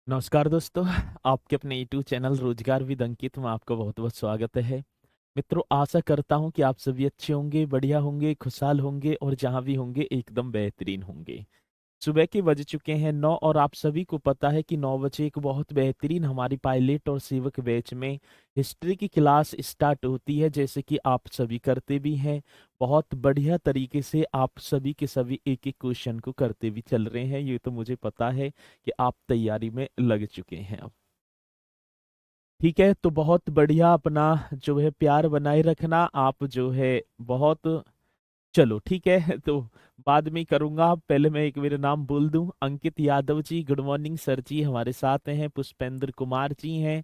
नमस्कार दोस्तों। आपके अपने यूट्यूब चैनल रोजगार विद अंकित में आपका बहुत बहुत स्वागत है। मित्रों, आशा करता हूं कि आप सभी अच्छे होंगे, बढ़िया होंगे, खुशहाल होंगे और जहां भी होंगे एकदम बेहतरीन होंगे। सुबह के बज चुके हैं 9 और आप सभी को पता है कि 9 बजे एक बहुत बेहतरीन हमारी पायलट और सेवक बैच में हिस्ट्री की क्लास स्टार्ट होती है, जैसे कि आप सभी करते भी हैं। बहुत बढ़िया तरीके से आप सभी के सभी एक एक क्वेश्चन को करते भी चल रहे हैं, ये तो मुझे पता है कि आप तैयारी में लग चुके हैं अब। ठीक है, तो बहुत बढ़िया अपना जो है प्यार बनाए रखना। आप जो है बहुत चलो ठीक है तो बाद में करूंगा। पहले मैं एक मेरा नाम बोल दूं, Ankit Yadav ji, good morning sir जी हमारे साथ हैं। पुष्पेंद्र कुमार जी हैं,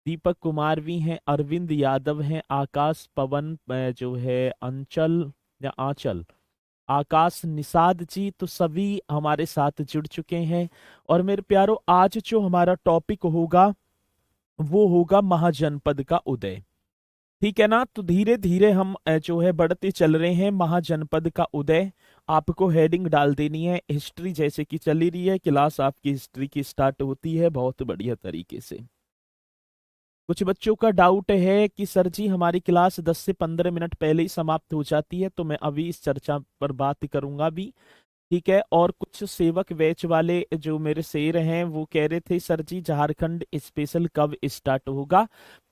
दीपक कुमार भी हैं, अरविंद यादव हैं, आकाश पवन जो है अंचल या आंचल, आकाश निषाद जी, तो सभी हमारे साथ जुड़ चुके हैं। और मेरे प्यारो, आज जो हमारा टॉपिक होगा वो होगा महाजनपद का उदय। ठीक है ना, तो धीरे धीरे हम जो है बढ़ते चल रहे हैं। महाजनपद का उदय आपको हेडिंग डाल देनी है। हिस्ट्री जैसे कि चली रही है, क्लास आपकी हिस्ट्री की स्टार्ट होती है बहुत बढ़िया तरीके से। कुछ बच्चों का डाउट है कि सर जी हमारी क्लास 10 से 15 मिनट पहले ही समाप्त हो जाती है, तो मैं अभी इस चर्चा पर बात करूंगा भी। ठीक है, और कुछ सेवक बैच वाले जो मेरे शेर हैं वो कह रहे थे सर जी झारखंड स्पेशल कब स्टार्ट होगा।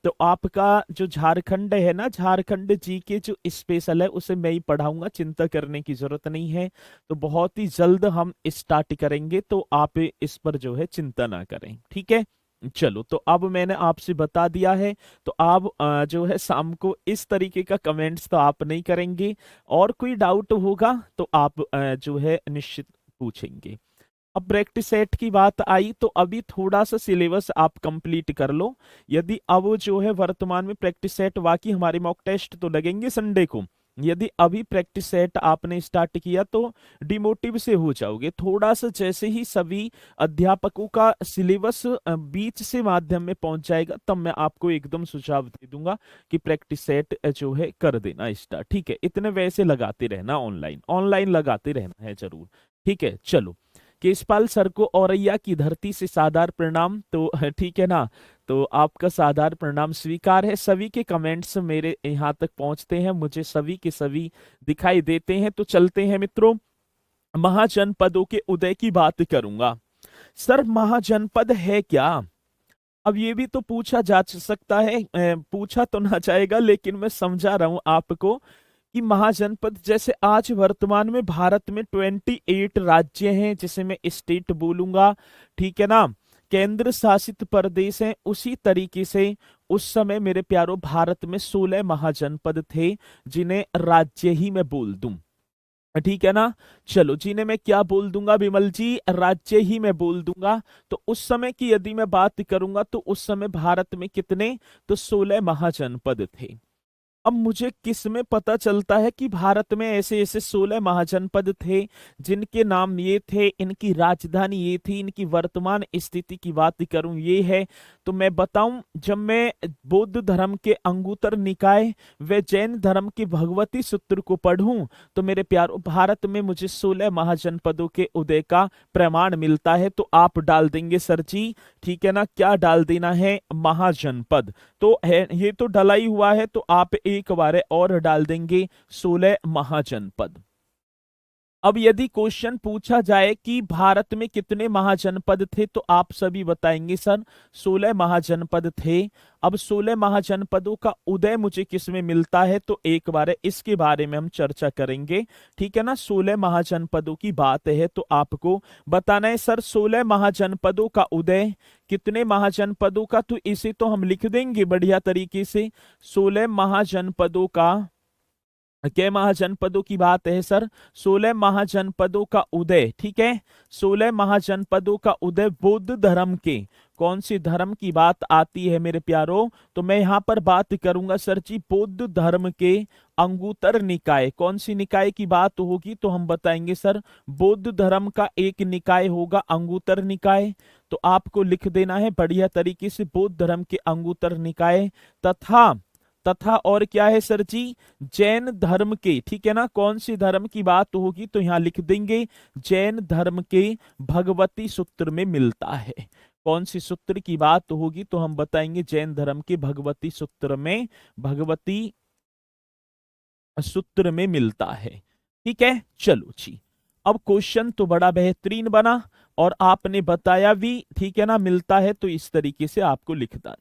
तो आपका जो झारखंड है ना, झारखंड जी के जो स्पेशल है उसे मैं ही पढ़ाऊंगा, चिंता करने की जरूरत नहीं है। तो बहुत ही जल्द हम स्टार्ट करेंगे, तो आप इस पर जो है चिंता ना करें। ठीक है, चलो तो अब मैंने आपसे बता दिया है। तो आप जो है शाम को इस तरीके का कमेंट्स तो आप नहीं करेंगे, और कोई डाउट होगा तो आप जो है निश्चित पूछेंगे। अब प्रैक्टिस सेट की बात आई तो अभी थोड़ा सा सिलेबस आप कंप्लीट कर लो। यदि अब जो है वर्तमान में प्रैक्टिस सेट, बाकी हमारे मॉक टेस्ट तो लगेंगे संडे को, यदि अभी प्रैक्टिस सेट आपने स्टार्ट किया तो डिमोटिव से हो जाओगे थोड़ा सा। जैसे ही सभी अध्यापकों का सिलेबस बीच से माध्यम में पहुंच जाएगा, तब मैं आपको एकदम सुझाव दे दूंगा कि प्रैक्टिस सेट जो है कर देना स्टार्ट। ठीक है, इतने वैसे लगाते रहना, ऑनलाइन ऑनलाइन लगाते रहना है जरूर। ठीक है, चलो। केशपाल सर को औरैया की धरती से सादर प्रणाम। तो ठीक है ना, तो आपका सादर प्रणाम स्वीकार है। सभी के कमेंट्स मेरे यहाँ तक पहुंचते हैं, मुझे सभी के सभी दिखाई देते हैं। तो चलते हैं मित्रों, महाजनपदों के उदय की बात करूंगा। सर महाजनपद है क्या? अब ये भी तो पूछा जा सकता है, पूछा तो ना जाएगा लेकिन मैं समझा रहा हूं आपको कि महाजनपद जैसे आज वर्तमान में भारत में 28 राज्य हैं, जिसे मैं स्टेट बोलूंगा। ठीक है ना, केंद्र शासित प्रदेश हैं। उसी तरीके से उस समय मेरे प्यारो भारत में 16 महाजनपद थे, जिन्हें राज्य ही मैं बोल दूं। ठीक है ना, चलो जिन्हें मैं क्या बोल दूंगा विमल जी, राज्य ही मैं बोल दूंगा। तो उस समय की यदि मैं बात करूंगा तो उस समय भारत में कितने, तो 16 महाजनपद थे। अब मुझे किस में पता चलता है कि भारत में ऐसे ऐसे 16 महाजनपद थे, जिनके नाम ये थे, इनकी राजधानी ये थी, इनकी वर्तमान स्थिति की बात करूं ये है। तो मैं बताऊं, जब मैं बौद्ध धर्म के अंगुत्तर निकाय व जैन धर्म के भगवती सूत्र को पढ़ूं, तो मेरे प्यारों भारत में मुझे 16 महाजनपदों के उदय का प्रमाण मिलता है। तो आप डाल देंगे सर जी, ठीक है ना, क्या डाल देना है, महाजनपद। तो है ये तो डला ही हुआ है, तो आप एक बार और डाल देंगे 16 महाजनपद। अब यदि क्वेश्चन पूछा जाए कि भारत में कितने महाजनपद थे, तो आप सभी बताएंगे सर 16 महाजनपद थे। अब 16 महाजनपदों का उदय मुझे किस में मिलता है, तो एक बार इसके बारे में हम चर्चा करेंगे। ठीक है ना, 16 महाजनपदों की बात है तो आपको बताना है सर 16 महाजनपदों का उदय, कितने महाजनपदों का, तो इसे तो हम लिख देंगे बढ़िया तरीके से। 16 महाजनपदों का, क्या महाजनपदों की बात है सर, 16 महाजनपदों का उदय। ठीक है, 16 महाजनपदों का उदय बौद्ध धर्म के, कौन सी धर्म की बात आती है मेरे प्यारो, तो मैं यहां पर बात करूंगा सर जी बौद्ध धर्म के अंगुत्तर निकाय। कौन सी निकाय की बात होगी, तो हम बताएंगे सर बौद्ध धर्म का एक निकाय होगा अंगुत्तर निकाय। तो आपको लिख देना है बढ़िया तरीके से बौद्ध धर्म के अंगुत्तर निकाय, तथा तथा और क्या है सर जी, जैन धर्म के। ठीक है ना, कौन सी धर्म की बात होगी, तो यहां लिख देंगे जैन धर्म के भगवती सूत्र में मिलता है। कौन सी सूत्र की बात होगी, तो हम बताएंगे जैन धर्म के भगवती सूत्र में, भगवती सूत्र में मिलता है। ठीक है, चलो जी। अब क्वेश्चन तो बड़ा बेहतरीन बना और आपने बताया भी, ठीक है ना, मिलता है तो इस तरीके से आपको लिखना है।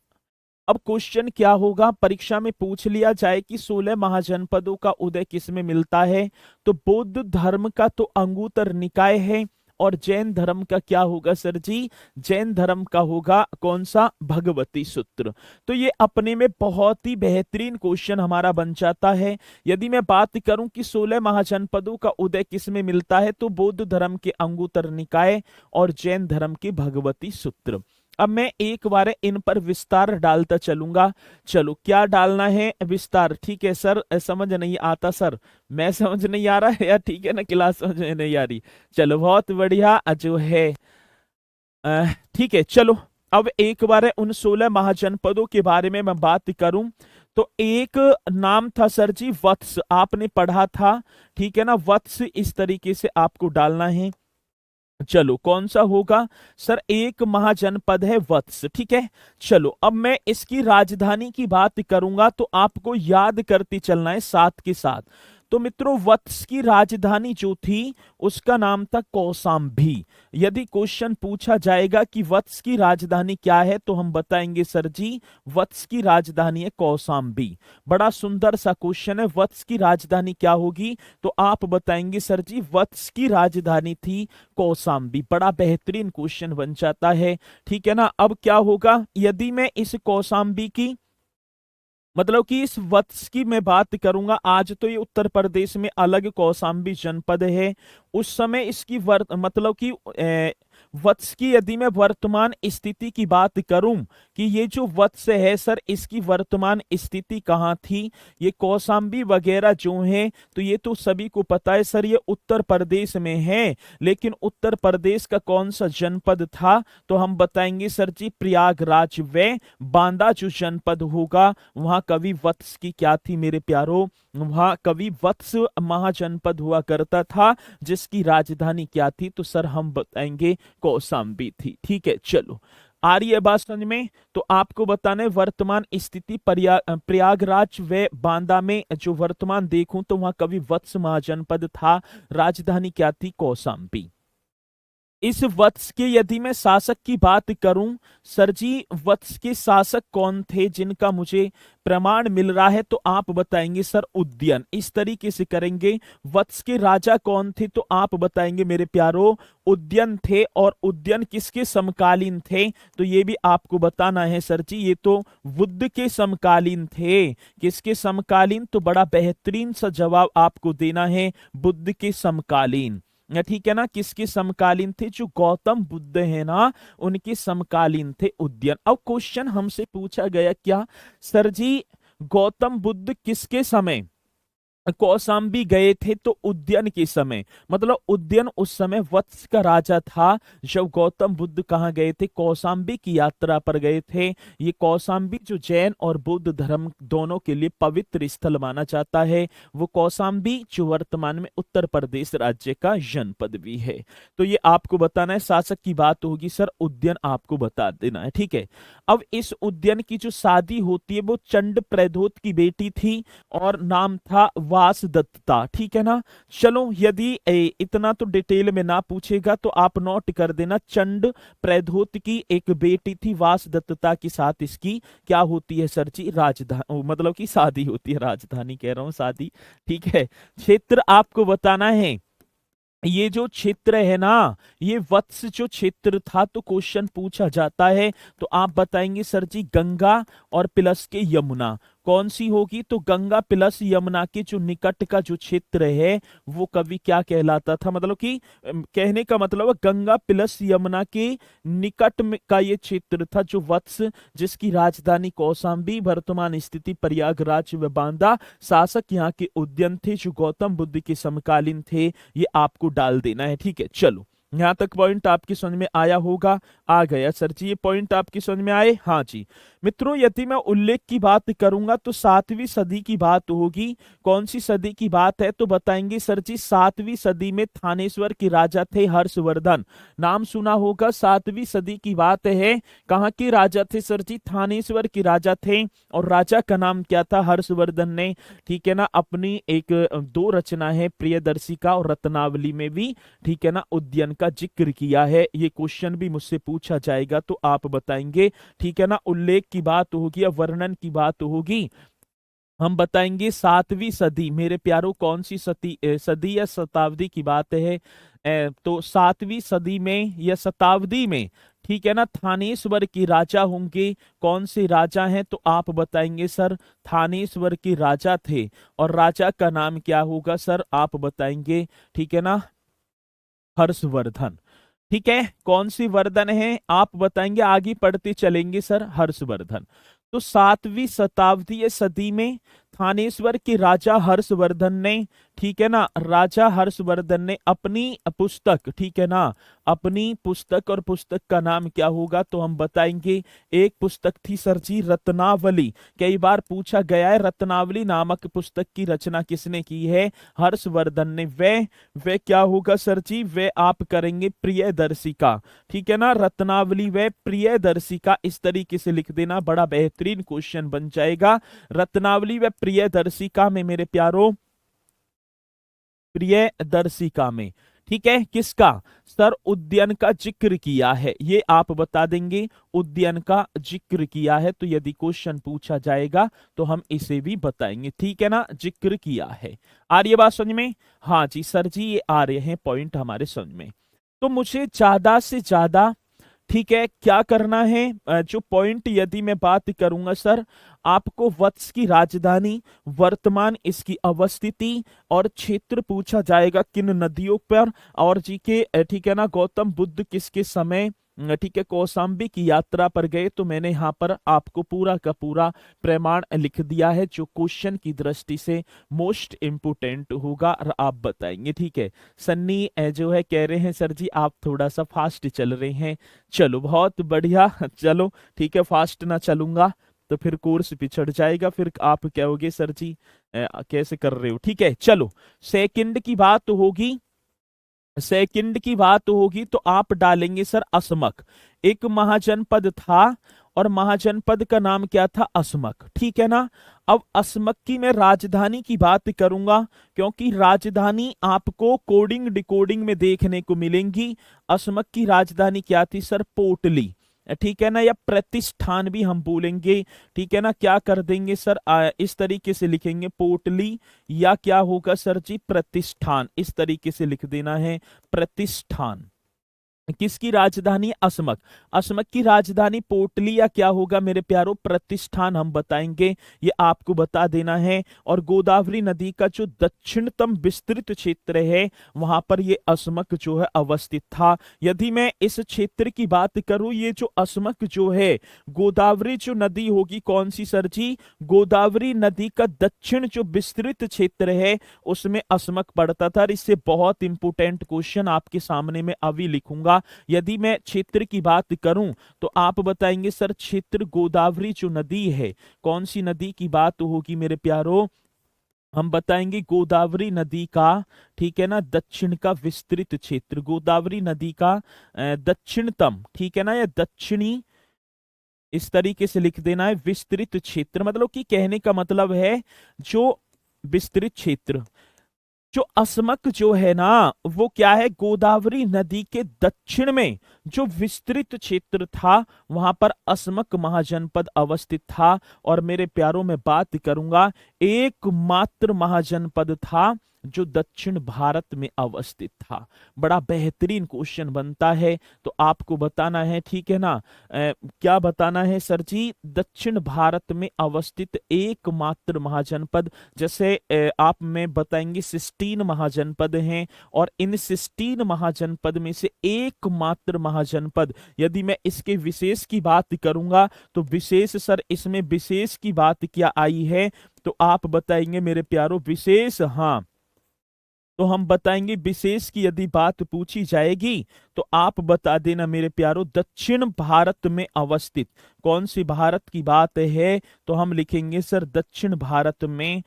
अब क्वेश्चन क्या होगा, परीक्षा में पूछ लिया जाए कि 16 महाजनपदों का उदय किस में मिलता है, तो बौद्ध धर्म का तो अंगुत्तर निकाय है, और जैन धर्म का क्या होगा सर जी, जैन धर्म का होगा कौन सा, भगवती सूत्र। तो ये अपने में बहुत ही बेहतरीन क्वेश्चन हमारा बन जाता है। यदि मैं बात करूं कि 16 महाजनपदों का उदय किस में मिलता है, तो बौद्ध धर्म के अंगुत्तर निकाय और जैन धर्म के भगवती सूत्र। अब मैं एक बार इन पर विस्तार डालता चलूंगा। चलो, क्या डालना है, विस्तार। ठीक है सर, समझ नहीं आता सर, मैं समझ नहीं आ रहा है या ठीक है ना, क्लास समझ में नहीं आ रही। चलो बहुत बढ़िया जो है, ठीक है चलो। अब एक बार उन 16 महाजनपदों के बारे में मैं बात करूं, तो एक नाम था सर जी वत्स, आपने पढ़ा था, ठीक है ना, वत्स इस तरीके से आपको डालना है। चलो कौन सा होगा सर, एक महाजनपद है वत्स, ठीक है। चलो अब मैं इसकी राजधानी की बात करूंगा, तो आपको याद करते चलना है साथ के साथ। तो मित्रों, वत्स की राजधानी जो थी उसका नाम था कौसाम्बी। यदि क्वेश्चन पूछा जाएगा कि वत्स की राजधानी क्या है, तो हम बताएंगे सर जी वत्स की राजधानी है कौसाम्बी। बड़ा सुंदर सा क्वेश्चन है, वत्स की राजधानी क्या होगी, तो आप बताएंगे सर जी वत्स की राजधानी थी कौसाम्बी। बड़ा बेहतरीन क्वेश्चन बन जाता है, ठीक है ना। अब क्या होगा, यदि मैं इस कौसाम्बी की, मतलब कि इस वत्स की मैं बात करूंगा, आज तो ये उत्तर प्रदेश में अलग कौसाम्बी जनपद है, उस समय इसकी मतलब कि वत्स की यदि मैं वर्तमान स्थिति की बात करूं कि ये जो वत्स है सर, इसकी वर्तमान स्थिति कहाँ थी, ये कौसाम्बी वगैरह जो है, तो ये तो सभी को पता है सर, ये उत्तर प्रदेश में है। लेकिन उत्तर प्रदेश का कौन सा जनपद था, तो हम बताएंगे सर जी प्रयागराज व बांदा जो जनपद होगा, वहां कवि वत्स की क्या थी मेरे प्यारो, वहां कवि वत्स महाजनपद हुआ करता था, जिसकी राजधानी क्या थी, तो सर हम बताएंगे कौसाम्बी थी। ठीक है, चलो आ रही है बात समझ में। तो आपको बताना है वर्तमान स्थिति प्रयागराज व बांदा में, जो वर्तमान देखूं तो वहां कवि वत्स महाजनपद था, राजधानी क्या थी, कौसाम्बी। इस वत्स के यदि मैं शासक की बात करूं, सर जी वत्स के शासक कौन थे जिनका मुझे प्रमाण मिल रहा है, तो आप बताएंगे सर उद्यन। इस तरीके से करेंगे। वत्स के राजा कौन थे, तो आप बताएंगे मेरे प्यारो उद्यन थे। और उद्यन किसके समकालीन थे, तो ये भी आपको बताना है सर जी, ये तो बुद्ध के समकालीन थे। किसके समकालीन, तो बड़ा बेहतरीन सा जवाब आपको देना है, बुद्ध के समकालीन। ठीक है ना, किसके समकालीन थे, जो गौतम बुद्ध है ना, उनके समकालीन थे उद्यन। अब क्वेश्चन हमसे पूछा गया क्या, सर जी गौतम बुद्ध किसके समय कौसाम्बी गए थे, तो उद्यन के समय, मतलब उद्यन उस समय वत्स का राजा था जब गौतम बुद्ध कहाँ गए थे, कौसाम्बी की यात्रा पर गए थे। ये कौसाम्बी जो जैन और बौद्ध धर्म दोनों के लिए पवित्र स्थल माना जाता है, वो कौसाम्बी जो वर्तमान में उत्तर प्रदेश राज्य का जनपद भी है। तो ये आपको बताना है, शासक की बात होगी सर उद्यन, आपको बता देना है। ठीक है, अब इस उद्यन की जो शादी होती है वो चंड प्रद्योत की बेटी थी और नाम था वासदत्ता। ठीक है ना। चलो यदि इतना तो डिटेल में ना पूछेगा तो आप नोट कर देना, चंड प्रद्योत की एक बेटी थी वासदत्ता के साथ इसकी क्या होती है सर जी, राजधानी, मतलब की शादी होती है, राजधानी कह रहा हूं, शादी। ठीक है, क्षेत्र आपको बताना है, ये जो क्षेत्र है ना, ये वत्स जो क्षेत्र था, तो क्वेश्चन पूछा जाता है तो आप बताएंगे सर जी गंगा और प्लस के यमुना कौन सी होगी, तो गंगा प्लस यमुना के जो निकट का जो क्षेत्र है वो कवि क्या कहलाता था, मतलब कि कहने का मतलब है गंगा प्लस यमुना के निकट में का ये क्षेत्र था जो वत्स, जिसकी राजधानी कौसाम्बी, वर्तमान स्थिति प्रयागराज व बांदा, शासक यहाँ के उद्यन थे जो गौतम बुद्ध के समकालीन थे। ये आपको डाल देना है। ठीक है, चलो यहाँ तक पॉइंट आपकी समझ में आया होगा। आ गया सर जी, ये पॉइंट आपकी समझ में आए? हाँ जी। मित्रों यदि मैं उल्लेख की बात करूंगा तो 7वीं सदी की बात होगी। कौन सी सदी की बात है तो बताएंगे सर जी 7वीं सदी में थानेश्वर के राजा थे हर्षवर्धन। नाम सुना होगा, 7वीं सदी की बात है। कहाँ के राजा थे सर जी? थानेश्वर के राजा थे। और राजा का नाम क्या था? हर्षवर्धन ने, ठीक है ना, अपनी एक दो रचना है प्रियदर्शिका और रत्नावली में भी, ठीक है ना, उद्यान का जिक्र किया है। ये क्वेश्चन भी मुझसे पूछा जाएगा तो आप बताएंगे, ठीक है ना। उल्लेख की बात होगी या वर्णन की बात होगी, हम बताएंगे 7वीं सदी मेरे प्यारों। कौन सी सदी या शताब्दी की बात है? तो 7वीं सदी में या शताब्दी में, ठीक है ना, थानेश्वर के राजा होंगे। कौन से राजा हैं तो आप बताएंगे सर थानेश्वर के राजा थे। और राजा का नाम क्या होगा सर? आप बताएंगे, ठीक है ना, हर्षवर्धन। ठीक है, कौन सी वर्धन है आप बताएंगे, आगे पढ़ते चलेंगे सर। हर्षवर्धन। तो 7वीं शताब्दी या सदी में थानेश्वर के राजा हर्षवर्धन ने, ठीक है ना, राजा हर्षवर्धन ने अपनी पुस्तक, ठीक है ना, अपनी पुस्तक, और पुस्तक का नाम क्या होगा तो हम बताएंगे, एक पुस्तक थी सर जी रत्नावली। कई बार पूछा गया है रत्नावली नामक पुस्तक की रचना किसने की है? हर्षवर्धन ने। वे क्या होगा सर जी? वे आप करेंगे प्रियदर्शिका, ठीक है ना, रत्नावली व प्रियदर्शिका, इस तरीके से लिख देना, बड़ा बेहतरीन क्वेश्चन बन जाएगा। रत्नावली व प्रियदर्शिका में मेरे प्यारो, प्रियदर्शिका में, ठीक है, किसका सर? उद्यान का जिक्र किया है, ये आप बता देंगे, उद्यान का जिक्र किया है। तो यदि क्वेश्चन पूछा जाएगा तो हम इसे भी बताएंगे, ठीक है ना, जिक्र किया है। आ रही है बात समझ में? हाँ जी सर जी, ये आ रहे हैं पॉइंट हमारे समझ में। तो मुझे ज्यादा से ज्यादा, ठीक है, क्या करना है? जो पॉइंट यदि मैं बात करूंगा सर, आपको वत्स की राजधानी, वर्तमान इसकी अवस्थिति और क्षेत्र पूछा जाएगा किन नदियों पर, और जी के, ठीक है ना, गौतम बुद्ध किसके समय, ठीक है, कौशाम्बी की यात्रा पर गए। तो मैंने यहाँ पर आपको पूरा का पूरा प्रमाण लिख दिया है जो क्वेश्चन की दृष्टि से मोस्ट इम्पोर्टेंट होगा, और आप बताएंगे, ठीक है। सन्नी जो है कह रहे हैं सर जी आप थोड़ा सा फास्ट चल रहे हैं। चलो बहुत बढ़िया, चलो ठीक है, फास्ट ना चलूंगा तो फिर कोर्स पिछड़ जाएगा, फिर आप कहोगे सर जी कैसे कर रहे हो। ठीक है, चलो सेकंड की बात होगी, सेकंड की बात होगी तो आप डालेंगे सर असमक। एक महाजनपद था और महाजनपद का नाम क्या था? असमक, ठीक है ना। अब असमक की मैं राजधानी की बात करूंगा, क्योंकि राजधानी आपको कोडिंग डिकोडिंग में देखने को मिलेंगी। असमक की राजधानी क्या थी सर? पोटली, ठीक है ना, या प्रतिष्ठान भी हम बोलेंगे, ठीक है ना। क्या कर देंगे सर? इस तरीके से लिखेंगे पोटली, या क्या होगा सर जी? प्रतिष्ठान, इस तरीके से लिख देना है, प्रतिष्ठान। किसकी राजधानी? असमक। असमक की राजधानी पोटली, या क्या होगा मेरे प्यारो? प्रतिष्ठान हम बताएंगे, ये आपको बता देना है। और गोदावरी नदी का जो दक्षिणतम विस्तृत क्षेत्र है वहां पर ये असमक जो है अवस्थित था। यदि मैं इस क्षेत्र की बात करूं, ये जो असमक जो है, गोदावरी जो नदी होगी कौन सी सर जी? गोदावरी नदी का दक्षिण जो विस्तृत क्षेत्र है उसमें असमक पड़ता था। और इससे बहुत इंपोर्टेंट क्वेश्चन आपके सामने में अभी लिखूंगा। यदि मैं क्षेत्र की बात करूं तो आप बताएंगे सर क्षेत्र गोदावरी जो नदी है, कौन सी नदी की बात होगी मेरे प्यारो? हम बताएंगे गोदावरी नदी का, ठीक है ना, दक्षिण का विस्तृत क्षेत्र, गोदावरी नदी का दक्षिणतम, ठीक है ना, या दक्षिणी, इस तरीके से लिख देना है, विस्तृत क्षेत्र। मतलब कि कहने का मतलब है जो विस्तृत क्षेत्र, जो असमक जो है ना वो क्या है? गोदावरी नदी के दक्षिण में जो विस्तृत क्षेत्र था वहां पर असमक महाजनपद अवस्थित था। और मेरे प्यारों में बात करूंगा, एकमात्र महाजनपद था जो दक्षिण भारत में अवस्थित था। बड़ा बेहतरीन क्वेश्चन बनता है, तो आपको बताना है, ठीक है ना। क्या बताना है सर जी? दक्षिण भारत में अवस्थित एकमात्र महाजनपद। जैसे आप में बताएंगे 16 महाजनपद हैं, और इन 16 महाजनपद में से एकमात्र महाजनपद, यदि मैं इसके विशेष की बात करूंगा तो विशेष सर, इसमें विशेष की बात क्या आई है तो आप बताएंगे मेरे प्यारो? विशेष, हाँ, तो हम बताएंगे विशेष की यदि बात पूछी जाएगी तो आप बता देना मेरे प्यारो, दक्षिण भारत में अवस्थित। कौन सी भारत की बात है? तो हम लिखेंगे सर दक्षिण भारत में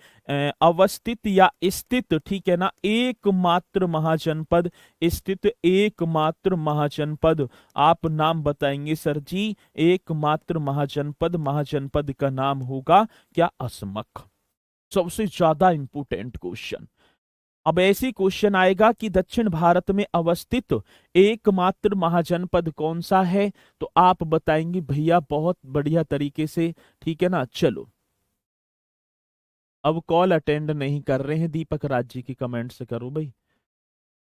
अवस्थित या स्थित, ठीक है ना, एकमात्र महाजनपद, स्थित एकमात्र महाजनपद। आप नाम बताएंगे सर जी, एकमात्र महाजनपद, महाजनपद का नाम होगा क्या? असमक। सबसे ज्यादा इंपोर्टेंट क्वेश्चन। अब ऐसी क्वेश्चन आएगा कि दक्षिण भारत में अवस्थित एकमात्र महाजनपद कौन सा है, तो आप बताएंगे भैया बहुत बढ़िया तरीके से, ठीक है ना। चलो, अब कॉल अटेंड नहीं कर रहे हैं दीपक राज जी की कमेंट से करो भाई।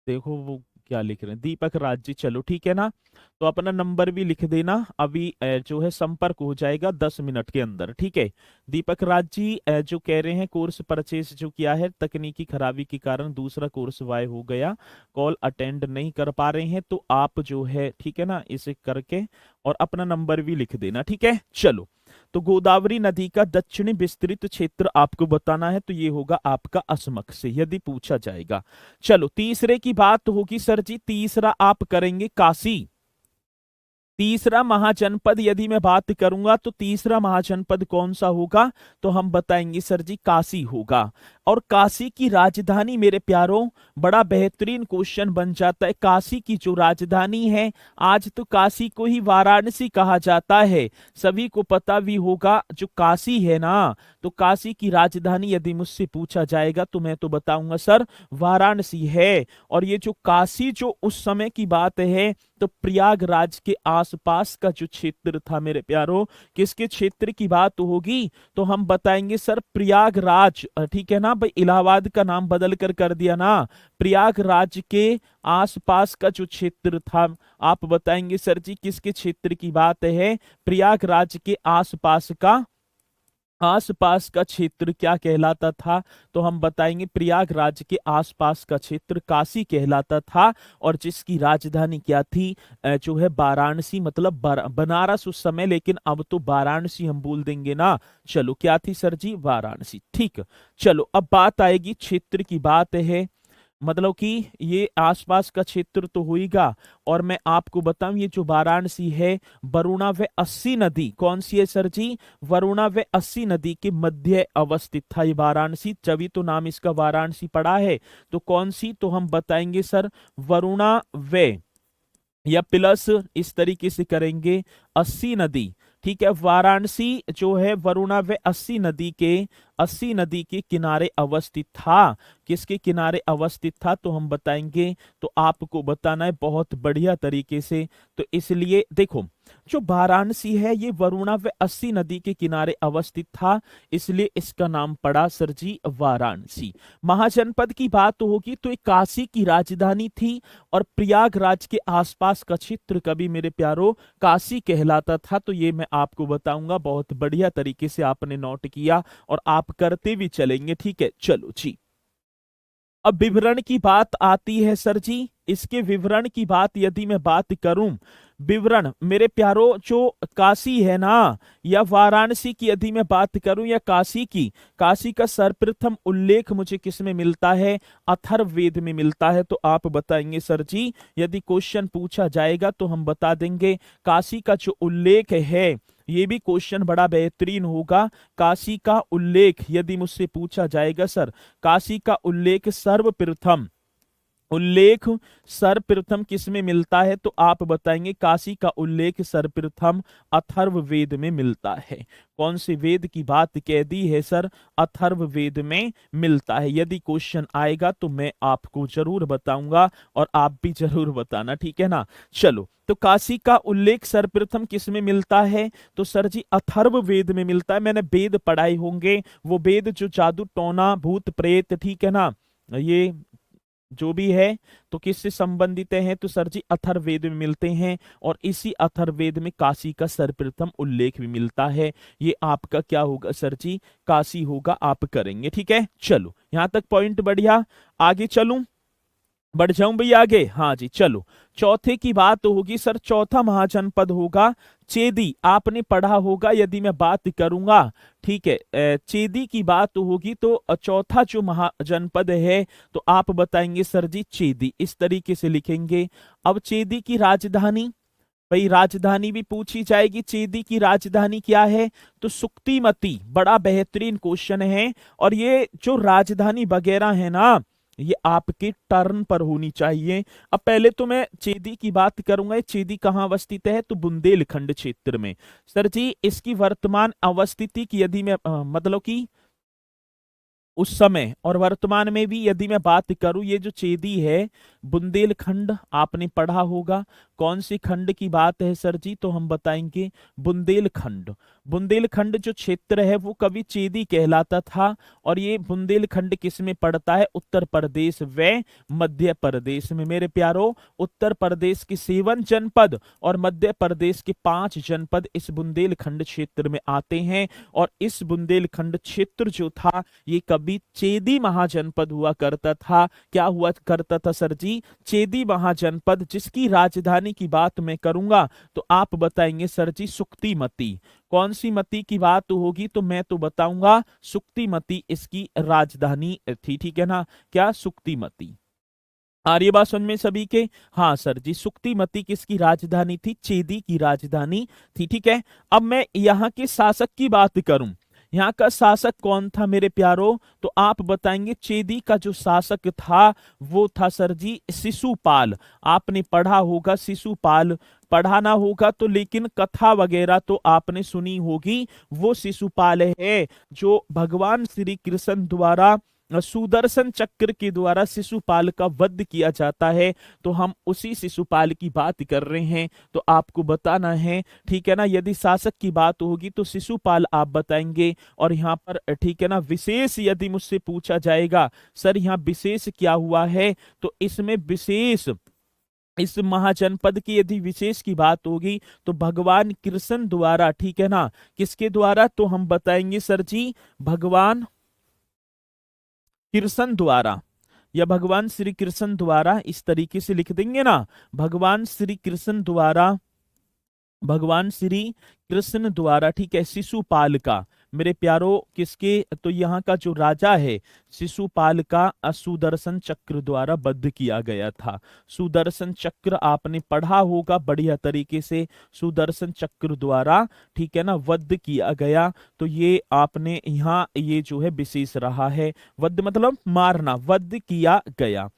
देखो वो क्या लिख रहे हैं दीपक राज जी। चलो ठीक है ना, तो अपना नंबर भी लिख देना, अभी जो है संपर्क हो जाएगा 10 मिनट के अंदर, ठीक है। दीपक राज जी जो कह रहे हैं कोर्स परचेज जो किया है, तकनीकी खराबी के कारण दूसरा कोर्स वाय हो गया, कॉल अटेंड नहीं कर पा रहे हैं, तो आप जो है ठीक है ना इसे करके और अपना नंबर भी लिख देना, ठीक है। चलो, तो गोदावरी नदी का दक्षिणी विस्तृत क्षेत्र आपको बताना है, तो ये होगा आपका असमक से यदि पूछा जाएगा। चलो, तीसरे की बात होगी सर जी, तीसरा आप करेंगे काशी। तीसरा महाजनपद यदि मैं बात करूंगा तो तीसरा महाजनपद कौन सा होगा, तो हम बताएंगे सर जी काशी होगा। और काशी की राजधानी मेरे प्यारों, बड़ा बेहतरीन क्वेश्चन बन जाता है, काशी की जो राजधानी है, आज तो काशी को ही वाराणसी कहा जाता है, सभी को पता भी होगा जो काशी है ना, तो काशी की राजधानी यदि मुझसे पूछा जाएगा तो मैं तो बताऊंगा सर वाराणसी है। और ये जो काशी जो उस समय की बात है, तो प्रयागराज के आसपास का जो क्षेत्र था मेरे प्यारो, किसके क्षेत्र की बात होगी, तो हम बताएंगे सर प्रयागराज, ठीक है ना भाई, इलाहाबाद का नाम बदल कर दिया ना, प्रयागराज के आसपास का जो क्षेत्र था, आप बताएंगे सर जी किसके क्षेत्र की बात है, प्रयागराज के आसपास का क्षेत्र क्या कहलाता था, तो हम बताएंगे प्रयागराज के आसपास का क्षेत्र काशी कहलाता था। और जिसकी राजधानी क्या थी, जो है वाराणसी, मतलब बनारस उस समय, लेकिन अब तो वाराणसी हम बोल देंगे ना। चलो, क्या थी सर जी? वाराणसी, ठीक। चलो, अब बात आएगी क्षेत्र की बात है, मतलब कि ये आसपास का क्षेत्र तो होगा। और मैं आपको बताऊं, ये जो वाराणसी है, वरुणा व अस्सी नदी, कौन सी है सर जी? वरुणा व अस्सी नदी के मध्य अवस्थित था ये वाराणसी, तभी तो नाम इसका वाराणसी पड़ा है। तो कौन सी, तो हम बताएंगे सर वरुणा व, या प्लस इस तरीके से करेंगे, अस्सी नदी, ठीक है। वाराणसी जो है वरुणा व अस्सी नदी के किनारे अवस्थित था। किसके किनारे अवस्थित था, तो हम बताएंगे, तो आपको बताना है बहुत बढ़िया तरीके से। तो इसलिए देखो, जो वाराणसी है ये वरुणा व अस्सी नदी के किनारे अवस्थित था, इसलिए इसका नाम पड़ा सर जी वाराणसी। महाजनपद की बात होगी तो एक काशी की राजधानी थी, और प्रयागराज के आसपास का क्षेत्र कभी मेरे प्यारो काशी कहलाता था। तो ये मैं आपको बताऊंगा, बहुत बढ़िया तरीके से आपने नोट किया और आप करते भी चलेंगे, ठीक है। चलो जी, अब विवरण की बात आती है सर जी, इसके विवरण की बात यदि मैं बात करूं, विवरण मेरे प्यारो, जो काशी है ना, या वाराणसी की यदि मैं बात करूं, या काशी की, काशी का सर्वप्रथम उल्लेख मुझे किस में मिलता है? अथर्ववेद में मिलता है। तो आप बताएंगे सर जी, यदि क्वेश्चन पूछा जाएगा तो हम बता देंगे काशी का जो उल्लेख है, ये भी क्वेश्चन बड़ा बेहतरीन होगा। काशी का उल्लेख यदि मुझसे पूछा जाएगा सर, काशी का उल्लेख सर्वप्रथम किस में मिलता है, तो आप बताएंगे काशी का उल्लेख सर्वप्रथम अथर्ववेद में मिलता है। कौन से वेद की बात कह दी है सर? अथर्ववेद में मिलता है। यदि क्वेश्चन आएगा तो मैं आपको जरूर बताऊंगा और आप भी जरूर बताना, ठीक है ना। चलो, तो काशी का उल्लेख सर्वप्रथम किस में मिलता है, तो सर जी अथर्ववेद में मिलता है। मैंने वेद पढ़ाए होंगे, वो वेद जो जादू टोना भूत प्रेत, ठीक है ना, ये जो भी है, तो किससे संबंधित हैं, तो सर जी अथर्ववेद में मिलते हैं। और इसी अथर्ववेद में काशी का सर्वप्रथम उल्लेख भी मिलता है। ये आपका क्या होगा सर जी? काशी होगा, आप करेंगे, ठीक है। चलो, यहां तक पॉइंट बढ़िया। आगे चलूं, बढ़ जाऊं भैया आगे, हाँ जी चलो। चौथे की बात होगी सर, चौथा महाजनपद होगा चेदी। आपने पढ़ा होगा, यदि मैं बात करूंगा, ठीक है, चेदी की बात होगी तो चौथा जो महाजनपद है तो आप बताएंगे सर जी चेदी, इस तरीके से लिखेंगे। अब चेदी की राजधानी, भाई राजधानी भी पूछी जाएगी, चेदी की राजधानी क्या है, तो सुक्तिमती। बड़ा बेहतरीन क्वेश्चन है, और ये जो राजधानी वगैरह है ना, ये आपके टर्न पर होनी चाहिए। अब पहले तो मैं चेदी की बात करूंगा, ये चेदी कहाँ अवस्थित है, तो बुंदेलखंड क्षेत्र में। सर जी इसकी वर्तमान अवस्थिति की यदि मैं मतलब कि उस समय और वर्तमान में भी यदि मैं बात करूं, ये जो चेदी है बुंदेलखंड, आपने पढ़ा होगा। कौन सी खंड की बात है सर जी, तो हम बताएंगे बुंदेलखंड। बुंदेलखंड जो क्षेत्र है वो कभी चेदी कहलाता था, और ये बुंदेलखंड किस में पड़ता है, उत्तर प्रदेश व मध्य प्रदेश में। मेरे प्यारो, उत्तर प्रदेश के 7 जनपद और मध्य प्रदेश के 5 जनपद इस बुंदेलखंड क्षेत्र में आते हैं। और इस बुंदेलखंड क्षेत्र जो था ये कभी चेदी महाजनपद हुआ करता था। क्या हुआ करता था सर जी, चेदी महाजनपद, जिसकी राजधानी की बात मैं करूंगा तो आप बताएंगे सर जी सुक्तिमती। कौन सी मती की बात होगी, तो मैं तो बताऊंगा सुक्तिमती इसकी राजधानी थी, ठीक है ना, क्या सुक्तिमती। आ रही है बात समझ में सभी के, हाँ सर जी सुक्तिमती किसकी राजधानी थी, चेदी की राजधानी थी, ठीक है। अब मैं यहाँ के शासक की बात करूं, यहाँ का शासक कौन था मेरे प्यारो, तो आप बताएंगे चेदी का जो शासक था वो था सर जी शिशुपाल। आपने पढ़ा होगा शिशुपाल, पढ़ा ना होगा तो लेकिन कथा वगैरह तो आपने सुनी होगी। वो शिशुपाल है जो भगवान श्री कृष्ण द्वारा सुदर्शन चक्र के द्वारा शिशुपाल का वध किया जाता है। तो हम उसी शिशुपाल की बात कर रहे हैं, तो आपको बताना है, ठीक है ना। यदि शासक की बात होगी तो शिशुपाल आप बताएंगे। और यहाँ पर ठीक है ना, विशेष यदि मुझसे पूछा जाएगा सर यहाँ विशेष क्या हुआ है, तो इसमें विशेष, इस महाजनपद की यदि विशेष की बात होगी तो भगवान कृष्ण द्वारा, ठीक है ना, किसके द्वारा, तो हम बताएंगे सर जी भगवान कृष्ण द्वारा, या भगवान श्री कृष्ण द्वारा, इस तरीके से लिख देंगे ना, भगवान श्री कृष्ण द्वारा, भगवान श्री कृष्ण द्वारा, ठीक है, शिशुपाल का, मेरे प्यारो किसके, तो यहाँ का जो राजा है शिशुपाल का सुदर्शन चक्र द्वारा वध किया गया था। सुदर्शन चक्र आपने पढ़ा होगा बढ़िया तरीके से, सुदर्शन चक्र द्वारा, ठीक है ना, वध किया गया। तो ये आपने यहाँ ये जो है विशेष रहा है, वध मतलब मारना, वध किया गया।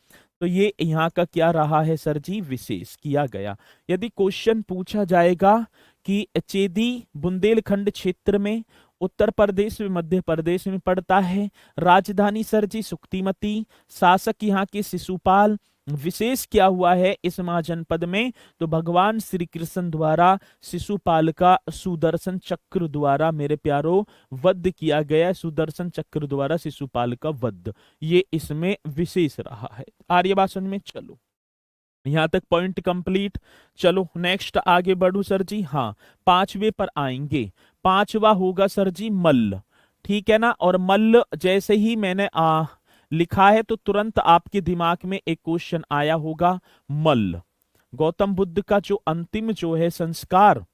तो ये यहाँ का क्या रहा है सर जी, विशेष किया गया। यदि क्वेश्चन पूछा जाएगा कि चेदी बुंदेलखंड क्षेत्र में उत्तर प्रदेश में मध्य प्रदेश में पड़ता है, राजधानी सर जी सुक्तिमती, शासक यहाँ के शिशुपाल, विशेष क्या हुआ है इस महाजनपद में, तो भगवान श्री कृष्ण द्वारा शिशुपाल का सुदर्शन चक्र द्वारा मेरे प्यारो वध किया गया, सुदर्शन चक्र द्वारा शिशुपाल का वध, ये इसमें विशेष रहा है। आर्य भाषण में चलो यहां तक पॉइंट कंप्लीट। चलो नेक्स्ट आगे बढ़ू सर जी, हाँ 5वें पर आएंगे। 5वां होगा सर जी मल्ल, ठीक है ना। और मल्ल जैसे ही मैंने लिखा है तो तुरंत आपके दिमाग में एक क्वेश्चन आया होगा, मल्ल गौतम बुद्ध का जो अंतिम जो है संस्कार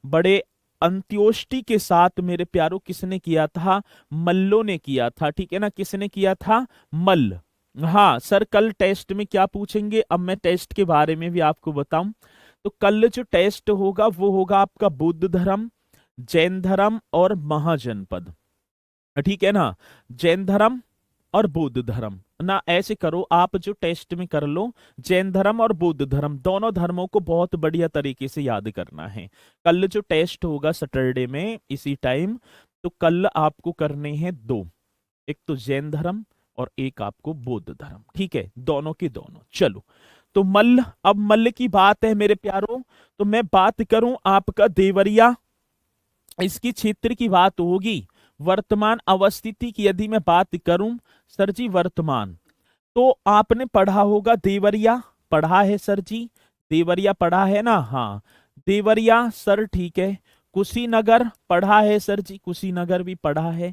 बड़े अंत्योष्टि के साथ मेरे प्यारो किसने किया था, मल्लों ने किया था, ठीक है ना, किसने किया था, मल्ल। हाँ सर कल टेस्ट में क्या पूछेंगे, अब मैं टेस्ट के बारे में भी आपको बताऊं। तो कल जो टेस्ट होगा वो होगा आपका बौद्ध धर्म, जैन धर्म और महाजनपद, ठीक है ना, जैन धर्म और बौद्ध धर्म ना। ऐसे करो आप जो टेस्ट में कर लो, जैन धर्म और बौद्ध धर्म दोनों धर्मों को बहुत बढ़िया तरीके से याद करना है। कल जो टेस्ट होगा सैटरडे में इसी टाइम, तो कल आपको करने हैं 2, एक तो जैन धर्म और एक आपको बौद्ध धर्म, ठीक है, दोनों के दोनों। चलो तो मल्ल, अब मल्ल की बात है मेरे प्यारों, तो मैं बात करूं आपका देवरिया, इसकी क्षेत्र की बात होगी। वर्तमान अवस्थिति की यदि मैं बात करूं सर जी वर्तमान, तो आपने पढ़ा होगा देवरिया, पढ़ा है सर जी, देवरिया पढ़ा है ना, हाँ देवरिया सर, ठीक है। कुशीनगर पढ़ा है सर जी, कुशीनगर भी पढ़ा है,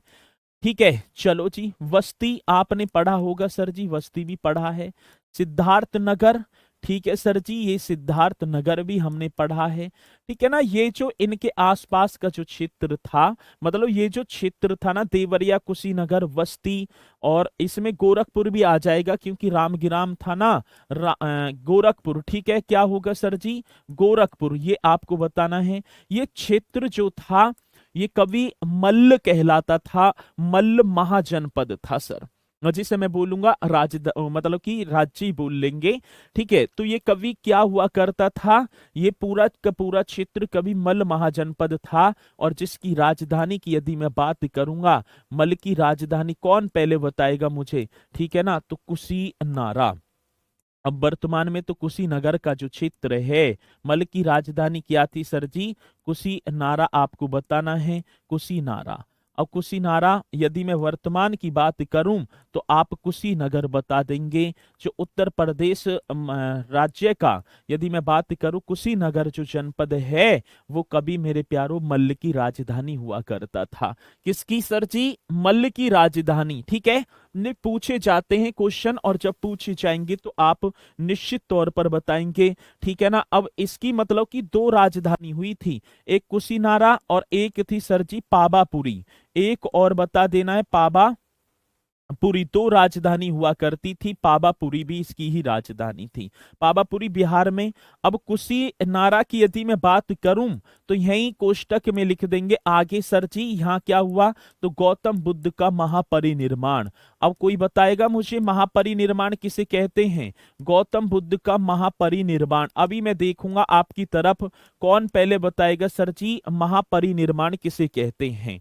ठीक है, चलो जी, वस्ती आपने पढ़ा होगा सर जी, वस्ती भी पढ़ा है। सिद्धार्थ नगर, ठीक है सर जी, ये सिद्धार्थ नगर भी हमने पढ़ा है। ठीक है ना, ये जो इनके आसपास का जो क्षेत्र था, मतलब ये जो क्षेत्र था ना, देवरिया, कुशीनगर, वस्ती, और इसमें गोरखपुर भी आ जाएगा क्योंकि रामगिराम था ना, गोरखपुर। ठीक है, क्या होगा सर जी, गोरखपुर, ये आपको बताना है। ये क्षेत्र जो था ये कभी मल्ल कहलाता था, मल्ल महाजनपद था सर। और जिसे मैं बोलूंगा मतलब कि राज्य ही बोल लेंगे। ठीक है, तो ये कभी क्या हुआ करता था, ये पूरा का पूरा क्षेत्र कभी मल्ल महाजनपद था, और जिसकी राजधानी की यदि मैं बात करूंगा, मल्ल की राजधानी कौन पहले बताएगा मुझे, ठीक है ना, तो कुशीनारा। अब वर्तमान में तो कुशीनगर का जो क्षेत्र है, मल की राजधानी क्या थी सर जी, कुशीनारा आपको बताना है, कुशीनारा। अब कुशीनारा यदि मैं वर्तमान की बात करूं तो आप कुशीनगर बता देंगे। जो उत्तर प्रदेश राज्य का यदि मैं बात करूं, कुशीनगर जो जनपद है वो कभी मेरे प्यारो मल्ल की राजधानी हुआ करता था। किसकी सर जी, मल्ल की राजधानी। ठीक है, ने पूछे जाते हैं क्वेश्चन, और जब पूछे जाएंगे तो आप निश्चित तौर पर बताएंगे। ठीक है ना, अब इसकी मतलब कि दो राजधानी हुई थी, एक कुशीनारा और एक थी सर जी पावापुरी। एक और बता देना है, पावा पुरी, दो राजधानी हुआ करती थी, पावापुरी भी इसकी ही राजधानी थी, पावापुरी बिहार में। अब कुशीनारा की यदि मैं बात करूं तो यही कोष्टक में लिख देंगे आगे सर जी, यहाँ क्या हुआ, तो गौतम बुद्ध का महापरिनिर्माण। अब कोई बताएगा मुझे महापरिनिर्माण किसे कहते हैं, गौतम बुद्ध का महापरिनिर्वाण। अभी मैं देखूंगा आपकी तरफ, कौन पहले बताएगा सर जी महापरिनिर्माण किसे कहते हैं,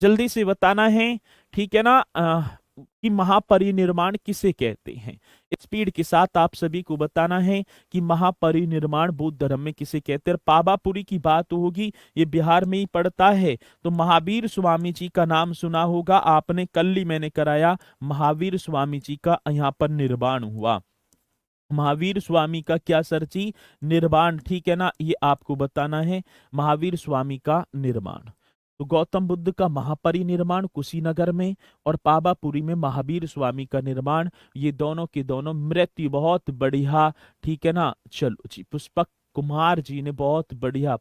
जल्दी से बताना है। ठीक है ना, कि महापरिनिर्माण किसे कहते हैं, स्पीड के साथ आप सभी को बताना है कि महापरिनिर्माण बौद्ध धर्म में किसे कहते हैं। पावापुरी की बात होगी, ये बिहार में ही पड़ता है, तो महावीर स्वामी जी का नाम सुना होगा आपने, कल ही मैंने कराया, महावीर स्वामी जी का यहाँ पर निर्वाण हुआ। महावीर स्वामी का क्या सर जी, निर्वाण। ठीक है ना, ये आपको बताना है, महावीर स्वामी का निर्माण। तो गौतम बुद्ध का महापरिनिर्माण कुशीनगर में, और पावापुरी में महावीर स्वामी का निर्माण, ये दोनों के दोनों मृत्यु। बहुत बढ़िया, ठीक है ना, चलो जी, पुष्पक कुमार जी ने बहुत बढ़िया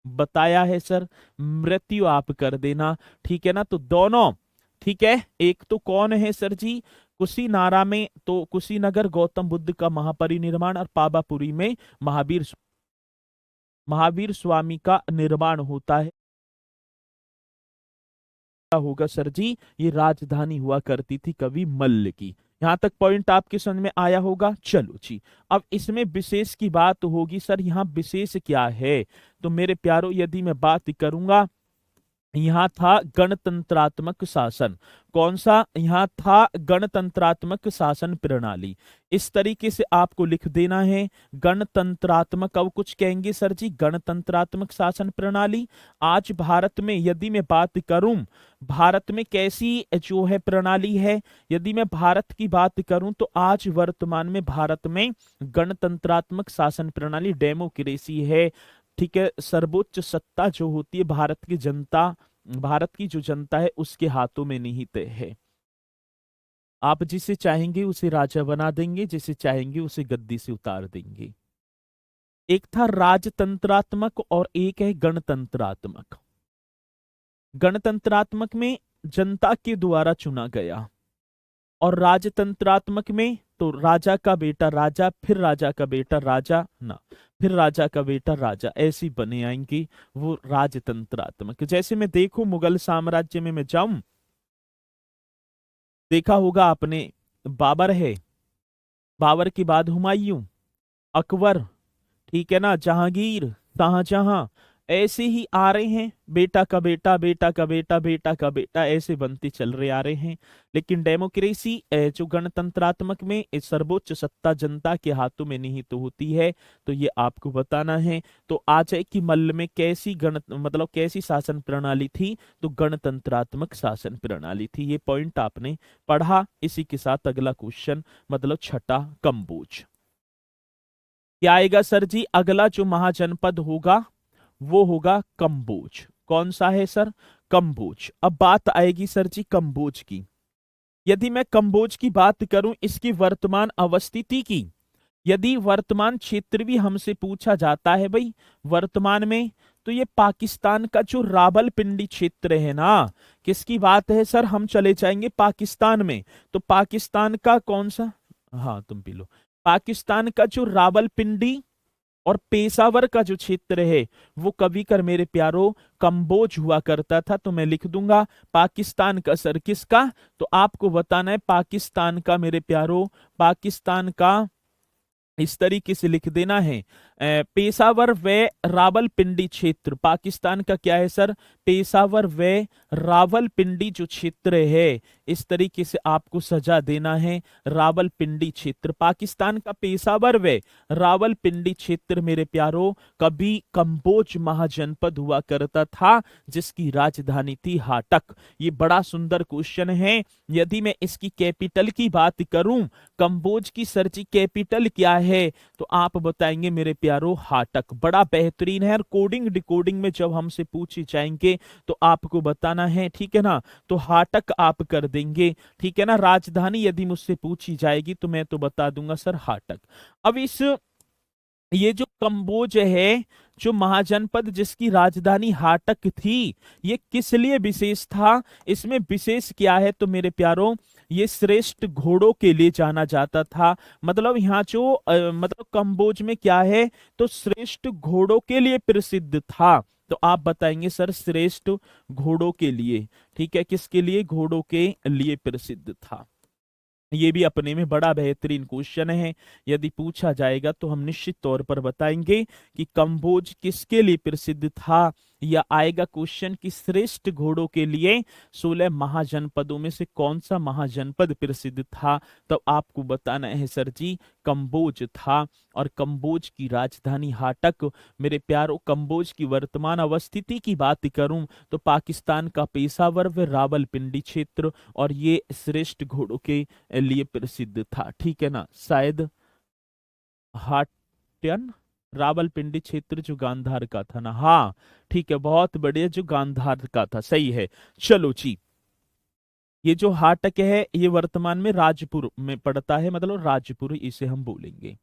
बताया है सर, मृत्यु आप कर देना। ठीक है ना, तो दोनों, ठीक है, एक तो कौन है सर जी, कुशीनारा में तो कुशीनगर गौतम बुद्ध का महापरिनिर्माण, और पावापुरी में महावीर स्वामी का निर्माण होता है। होगा सर जी, ये राजधानी हुआ करती थी कभी मल्ल की। यहां तक पॉइंट आपके समझ में आया होगा। चलो जी, अब इसमें विशेष की बात होगी सर, यहाँ विशेष क्या है, तो मेरे प्यारो यदि मैं बात करूंगा, यहाँ था गणतंत्रात्मक शासन। कौन सा, यहाँ था गणतंत्रात्मक शासन प्रणाली। इस तरीके से आपको लिख देना है, गणतंत्रात्मक। अब कुछ कहेंगे सर जी, गणतंत्रात्मक शासन प्रणाली। आज भारत में यदि मैं बात करूं, भारत में कैसी जो है प्रणाली है, यदि मैं भारत की बात करूं तो आज वर्तमान में भारत में गणतंत्रात्मक शासन प्रणाली, डेमोक्रेसी है। ठीक है, सर्वोच्च सत्ता जो होती है भारत की जनता, भारत की जो जनता है उसके हाथों में निहित है। आप जिसे चाहेंगे उसे राजा बना देंगे, जिसे चाहेंगे उसे गद्दी से उतार देंगे। एक था राजतंत्रात्मक और एक है गणतंत्रात्मक। गणतंत्रात्मक में जनता के द्वारा चुना गया, और राजतंत्रात्मक में तो राजा का बेटा राजा, फिर राजा का बेटा राजा ना, फिर राजा का बेटा राजा, ऐसी बने आएंगी वो राजतंत्रात्मक। जैसे मैं देखूं मुगल साम्राज्य में मैं जाऊं, देखा होगा आपने, बाबर है, बाबर के बाद हुमायूं, अकबर, ठीक है ना, जहांगीर, शाहजहां, ऐसे ही आ रहे हैं, बेटा का बेटा, बेटा का बेटा, बेटा का बेटा, ऐसे बनते चल रहे आ रहे हैं। लेकिन डेमोक्रेसी जो गणतंत्रात्मक में इस सर्वोच्च सत्ता जनता के हाथों में निहित तो होती है, तो ये आपको बताना है। तो आ जाए कि मल्ल में कैसी मतलब कैसी शासन प्रणाली थी, तो गणतंत्रात्मक शासन प्रणाली थी। ये पॉइंट आपने पढ़ा। इसी के साथ अगला क्वेश्चन, मतलब छठा, कंबोज। क्या आएगा सर जी, अगला जो महाजनपद होगा वो होगा कंबोज। कौन सा है सर? कंबोज। अब बात आएगी सर जी कंबोज की। यदि मैं कंबोज की बात करूं, इसकी वर्तमान अवस्थिति की, यदि वर्तमान क्षेत्र भी हमसे पूछा जाता है भाई वर्तमान में, तो ये पाकिस्तान का जो रावलपिंडी क्षेत्र है ना, किसकी बात है सर? हम चले जाएंगे पाकिस्तान में। तो पाकिस्तान का कौन सा, हाँ तुम पी लो, पाकिस्तान का जो रावलपिंडी और पेशावर का जो क्षेत्र है वो कभी कर मेरे प्यारो कंबोज हुआ करता था। तो मैं लिख दूंगा पाकिस्तान का सर, किसका? तो आपको बताना है पाकिस्तान का मेरे प्यारो, पाकिस्तान का इस तरीके से लिख देना है पेशावर व रावलपिंडी क्षेत्र। पाकिस्तान का क्या है सर? पेशावर व रावलपिंडी जो क्षेत्र है, इस तरीके से आपको सजा देना है। रावलपिंडी क्षेत्र, पाकिस्तान का पेशावर व रावलपिंडी क्षेत्र मेरे प्यारो कभी कंबोज महाजनपद हुआ करता था, जिसकी राजधानी थी हाटक। ये बड़ा सुंदर क्वेश्चन है। यदि मैं इसकी कैपिटल की बात करूं, कंबोज की सर जी कैपिटल क्या है, तो आप बताएंगे मेरे प्यारो हाटक। बड़ा बेहतरीन है। और कोडिंग डिकोडिंग में जब हमसे पूछे जाएंगे तो आपको बताना है, ठीक है ना? तो हाटक आप कर देंगे, ठीक है ना? राजधानी यदि मुझसे पूछी जाएगी तो मैं तो बता दूंगा सर हाटक। अब इस ये जो कंबोज है, जो महाजनपद जिसकी राजधानी हाटक थी, ये किस लिए विशेष था? इसमें विशेष क्या है तो मेरे प्यारों, ये श्रेष्ठ घोड़ों के लिए जाना जाता था। मतलब यहाँ जो मतलब कंबोज में क्या है, तो श्रेष्ठ घोड़ों के लिए प्रसिद्ध था। तो आप बताएंगे सर श्रेष्ठ घोड़ों के लिए, ठीक है? किसके लिए? घोड़ों के लिए प्रसिद्ध था। ये भी अपने में बड़ा बेहतरीन क्वेश्चन है। यदि पूछा जाएगा तो हम निश्चित तौर पर बताएंगे कि कंबोज किसके लिए प्रसिद्ध था। या आएगा क्वेश्चन कि श्रेष्ठ घोड़ों के लिए 16 महाजनपदों में से कौन सा महाजनपद प्रसिद्ध था, तो आपको बताना है सर जी कंबोज था। और कंबोज की राजधानी हाटक। मेरे प्यारों, कंबोज की वर्तमान अवस्थिति की बात करूं तो पाकिस्तान का पेशावर व रावलपिंडी क्षेत्र, और ये श्रेष्ठ घोड़ों के लिए प्रसिद्ध था, ठीक है ना? शायद हाट्यन रावलपिंडी क्षेत्र जो गांधार का था ना, हाँ ठीक है, बहुत बढ़िया, जो गांधार का था, सही है। चलो जी, ये जो हाटक है ये वर्तमान में राजपुर में पड़ता है, मतलब राजपुर इसे हम बोलेंगे।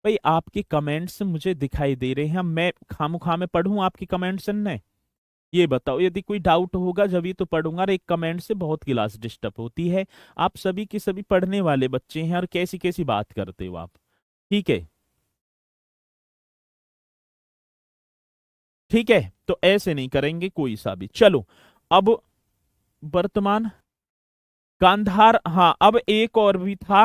भाई आपके कमेंट्स मुझे दिखाई दे रहे हैं, मैं खामोखा में पढ़ूं आपके कमेंट्स ने? ये बताओ, यदि कोई डाउट होगा जब ही तो पढ़ूंगा। और एक कमेंट से बहुत क्लास डिस्टर्ब होती है। आप सभी के सभी पढ़ने वाले बच्चे हैं, और कैसी कैसी बात करते हो आप, ठीक है? ठीक है, तो ऐसे नहीं करेंगे कोई सा भी। चलो, अब वर्तमान गांधार, हाँ अब एक और भी था,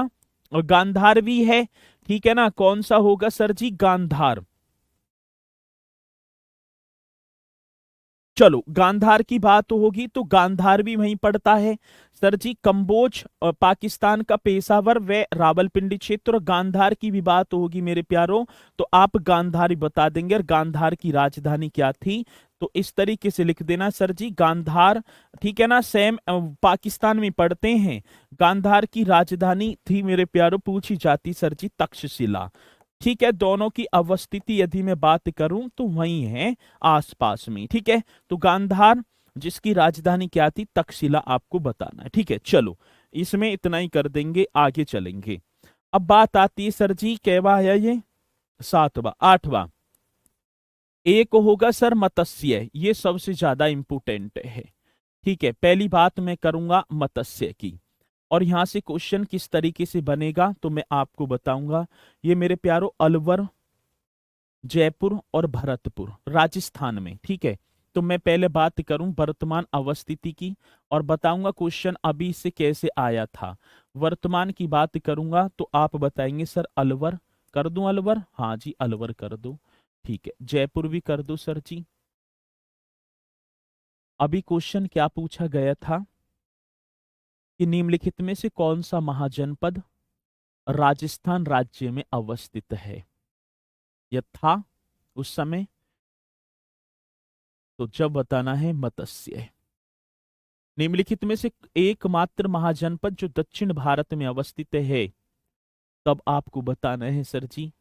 और गांधार भी है, ठीक है ना? कौन सा होगा सर जी? गांधार। चलो, गांधार की बात होगी तो गांधार भी वहीं पड़ता है सर जी। कंबोज पाकिस्तान का पेशावर व रावलपिंडी क्षेत्र, और गांधार की भी बात होगी मेरे प्यारों, तो आप गांधार ही बता देंगे। और गांधार की राजधानी क्या थी, तो इस तरीके से लिख देना सर जी गांधार, ठीक है ना? सेम पाकिस्तान में पढ़ते हैं। गांधार की राजधानी थी मेरे प्यारों, पूछी जाती सर जी तक्षशिला, ठीक है? दोनों की अवस्थिति यदि मैं बात करूं तो वही है आसपास में, ठीक है? तो गांधार जिसकी राजधानी क्या थी, तक्षशिला, आपको बताना है, ठीक है? चलो, इसमें इतना ही कर देंगे, आगे चलेंगे। अब बात आती है सर जी, कैवा है ये? सातवां, आठवां। एक होगा सर मत्स्य, ये सबसे ज्यादा इंपोर्टेंट है, ठीक है? पहली बात मैं करूंगा मत्स्य की। और यहां से क्वेश्चन किस तरीके से बनेगा तो मैं आपको बताऊंगा। ये मेरे प्यारो अलवर, जयपुर और भरतपुर राजस्थान में, ठीक है? तो मैं पहले बात करूं वर्तमान अवस्थिति की, और बताऊंगा क्वेश्चन अभी से कैसे आया था। वर्तमान की बात करूंगा तो आप बताएंगे सर अलवर कर दूं, अलवर, हाँ जी अलवर कर दो, ठीक है? जयपुर भी कर दो सर जी। अभी क्वेश्चन क्या पूछा गया था कि निम्नलिखित में से कौन सा महाजनपद राजस्थान राज्य में अवस्थित है? यह था उस समय, तो जब बताना है मत्स्य। निम्नलिखित में से एकमात्र महाजनपद जो दक्षिण भारत में अवस्थित है, तब आपको बताना है सर जी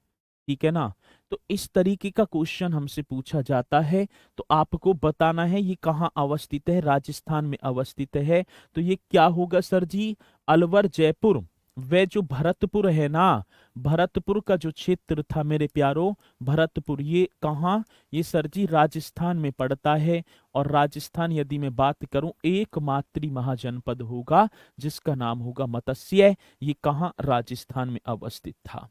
ठीक है ना। तो इस तरीके का क्वेश्चन हमसे पूछा जाता है, तो आपको बताना है ये कहाँ अवस्थित है, राजस्थान में अवस्थित है। तो ये क्या होगा सर जी, अलवर, जयपुर, वे जो भरतपुर है ना, भरतपुर का जो क्षेत्र था मेरे प्यारो, भरतपुर, ये कहाँ, ये सर जी राजस्थान में पड़ता है। और राजस्थान यदि मैं बात करूं, एकमात्र महाजनपद होगा जिसका नाम होगा मत्स्य। ये कहाँ, राजस्थान में अवस्थित था।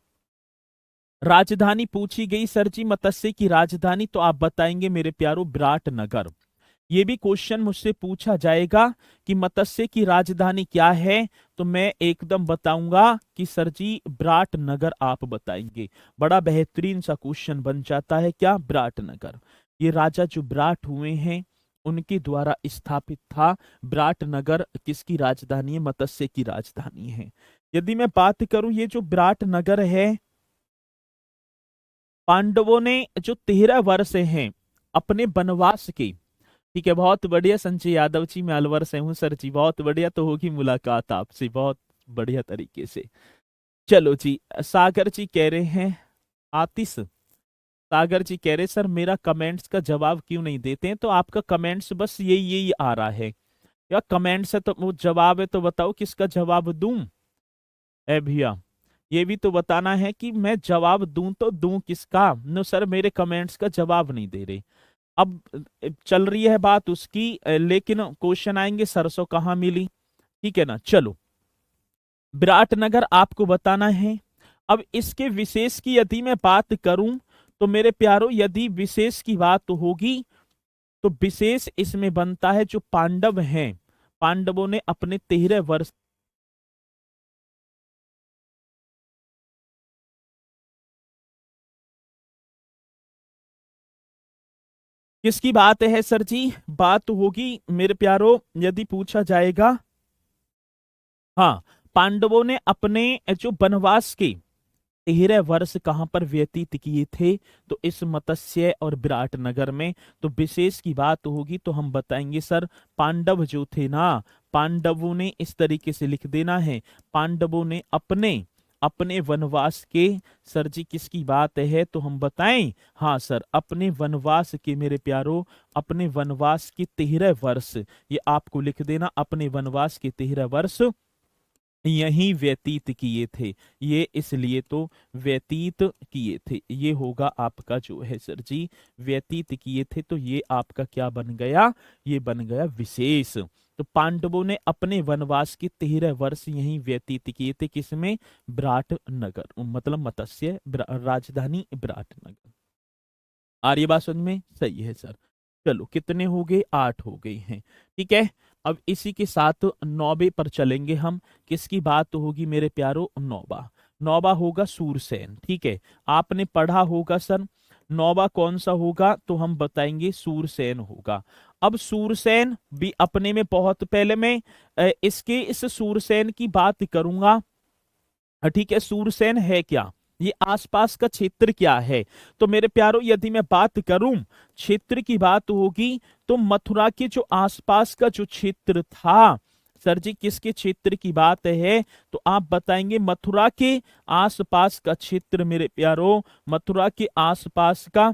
राजधानी पूछी गई सर जी मत्स्य की राजधानी, तो आप बताएंगे मेरे प्यारो विराटनगर। ये भी क्वेश्चन मुझसे पूछा जाएगा कि मत्स्य की राजधानी क्या है, तो मैं एकदम बताऊंगा कि सर जी विराटनगर आप बताएंगे। बड़ा बेहतरीन सा क्वेश्चन बन जाता है, क्या, विराटनगर। ये राजा जो विराट हुए हैं उनके द्वारा स्थापित था विराटनगर। किसकी राजधानी है, मत्स्य की राजधानी है। यदि मैं बात करूं, ये जो विराटनगर है, पांडवों ने जो 13 वर्ष हैं अपने वनवास के, ठीक है, बहुत बढ़िया संजय यादव जी, मैं अलवर से हूँ सर जी, बहुत बढ़िया, तो होगी मुलाकात आपसे बहुत बढ़िया तरीके से। चलो जी, सागर जी कह रहे हैं, आतिश सागर जी कह रहे सर मेरा कमेंट्स का जवाब क्यों नहीं देते हैं, तो आपका कमेंट्स बस यही यही आ रहा है, या कमेंट्स है तो वो जवाब है, तो बताओ किसका जवाब दूं। ए भैया, ये भी तो बताना है कि मैं जवाब दूं तो दूं किसका। नो सर, मेरे कमेंट्स का जवाब नहीं दे रहे। अब चल रही है बात उसकी, लेकिन क्वेश्चन आएंगे सरसों कहाँ मिली, ठीक है ना। चलो, विराटनगर आपको बताना है। अब इसके विशेष की यदि मैं बात करूं, तो मेरे प्यारो यदि विशेष की बात होगी, तो विशेष इसमें बनता है जो पांडव हैं, पांडवों ने अपने 13 वर्ष, किसकी बात है सर जी, बात होगी मेरे प्यारो, यदि पूछा जाएगा, हाँ, पांडवों ने अपने जो वनवास के 13 वर्ष कहां पर व्यतीत किए थे, तो इस मत्स्य और विराटनगर में। तो विशेष की बात होगी तो हम बताएंगे सर, पांडव जो थे ना, पांडवों ने, इस तरीके से लिख देना है, पांडवों ने अपने अपने वनवास के, सर जी किसकी बात है तो हम बताएं, हाँ सर, अपने वनवास के मेरे प्यारो, अपने वनवास के 13 वर्ष, ये आपको लिख देना, अपने वनवास के 13 वर्ष यहीं व्यतीत किए थे। ये इसलिए तो व्यतीत किए थे, ये होगा आपका जो है सर जी, व्यतीत किए थे, तो ये आपका क्या बन गया, ये बन गया विशेष। तो पांडवों ने अपने वनवास के 13 वर्ष यहीं व्यतीत किए थे, किसमें, विराटनगर, मतलब मत्स्य राजधानी विराटनगर। आ रही है बात समझ में, सही है सर। चलो, कितने हो गए, 8 हो गए हैं, ठीक है। अब इसी के साथ नौबे पर चलेंगे हम। किसकी बात होगी मेरे प्यारो, नौबा। नौबा होगा सूरसेन, ठीक है, आपने पढ़ा होगा सर। नौबा कौन सा होगा, तो हम बताएंगे सूरसेन होगा। अब सूरसेन भी अपने में, बहुत पहले मैं इस सूरसेन की बात करूंगा, ठीक है। सूरसेन है क्या, ये आसपास का क्षेत्र क्या है, तो मेरे प्यारो यदि मैं बात करूं, क्षेत्र की बात होगी, तो मथुरा के जो आसपास का जो क्षेत्र था, सर जी किसके क्षेत्र की बात है, तो आप बताएंगे मथुरा के आसपास का क्षेत्र मेरे प्यारो, मथुरा के आसपास का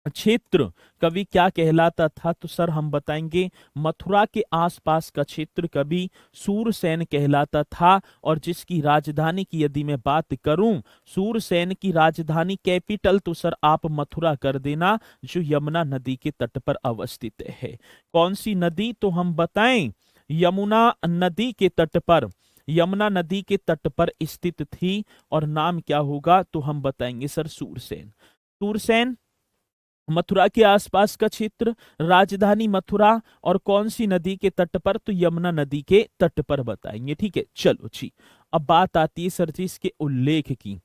क्षेत्र कभी क्या कहलाता था, तो सर हम बताएंगे मथुरा के आसपास का क्षेत्र कभी सूरसेन कहलाता था। और जिसकी राजधानी की यदि मैं बात करूं, सूरसेन की राजधानी कैपिटल, तो सर आप मथुरा कर देना, जो यमुना नदी के तट पर अवस्थित है। कौन सी नदी, तो हम बताएं यमुना नदी के तट पर, यमुना नदी के तट पर स्थित थी, और नाम क्या होगा, तो हम बताएंगे सर सूरसेन। सूरसेन, मथुरा के आसपास का क्षेत्र, राजधानी मथुरा, और कौन सी नदी के तट पर, तो यमुना नदी के तट पर बताएंगे, ठीक है। चलो जी, अब बात आती है सर जी इसके उल्लेख की।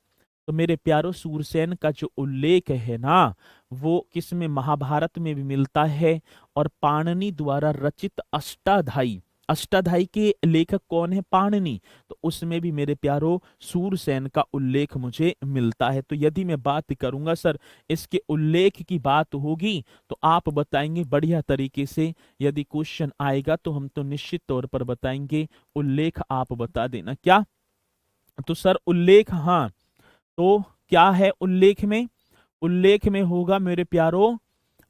तो मेरे प्यारो, सूरसेन का जो उल्लेख है ना, वो किसमें, महाभारत में भी मिलता है, और पाणिनि द्वारा रचित अष्टाध्यायी, अष्टाध्यायी के लेखक कौन है, पाणिनि, तो उसमें भी मेरे प्यारो सूरसेन का उल्लेख मुझे मिलता है। तो यदि मैं बात करूंगा सर, इसके उल्लेख की बात होगी, तो आप बताएंगे बढ़िया तरीके से, यदि क्वेश्चन आएगा तो हम तो निश्चित तौर पर बताएंगे। उल्लेख आप बता देना क्या, तो सर उल्लेख, हाँ, तो क्या है उल्लेख में? उल्लेख में होगा मेरे प्यारो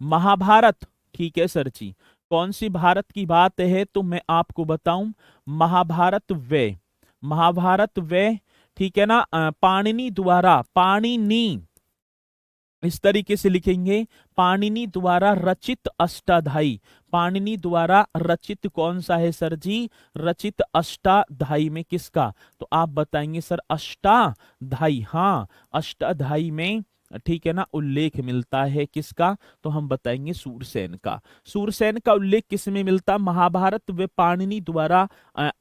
महाभारत। ठीक है सर जी। कौन सी भारत की बात है तो मैं आपको बताऊं, महाभारत वे, महाभारत वे, ठीक है ना। पाणिनि द्वारा, पाणिनि इस तरीके से लिखेंगे, पाणिनि द्वारा रचित अष्टाध्यायी। पाणिनि द्वारा रचित कौन सा है सर जी? रचित अष्टाध्यायी में किसका? तो आप बताएंगे सर अष्टाध्यायी, हाँ अष्टाध्यायी में, ठीक है ना, उल्लेख मिलता है किसका? तो हम बताएंगे सूरसेन का। सूरसेन का उल्लेख किस में मिलता? महाभारत व पाणिनि द्वारा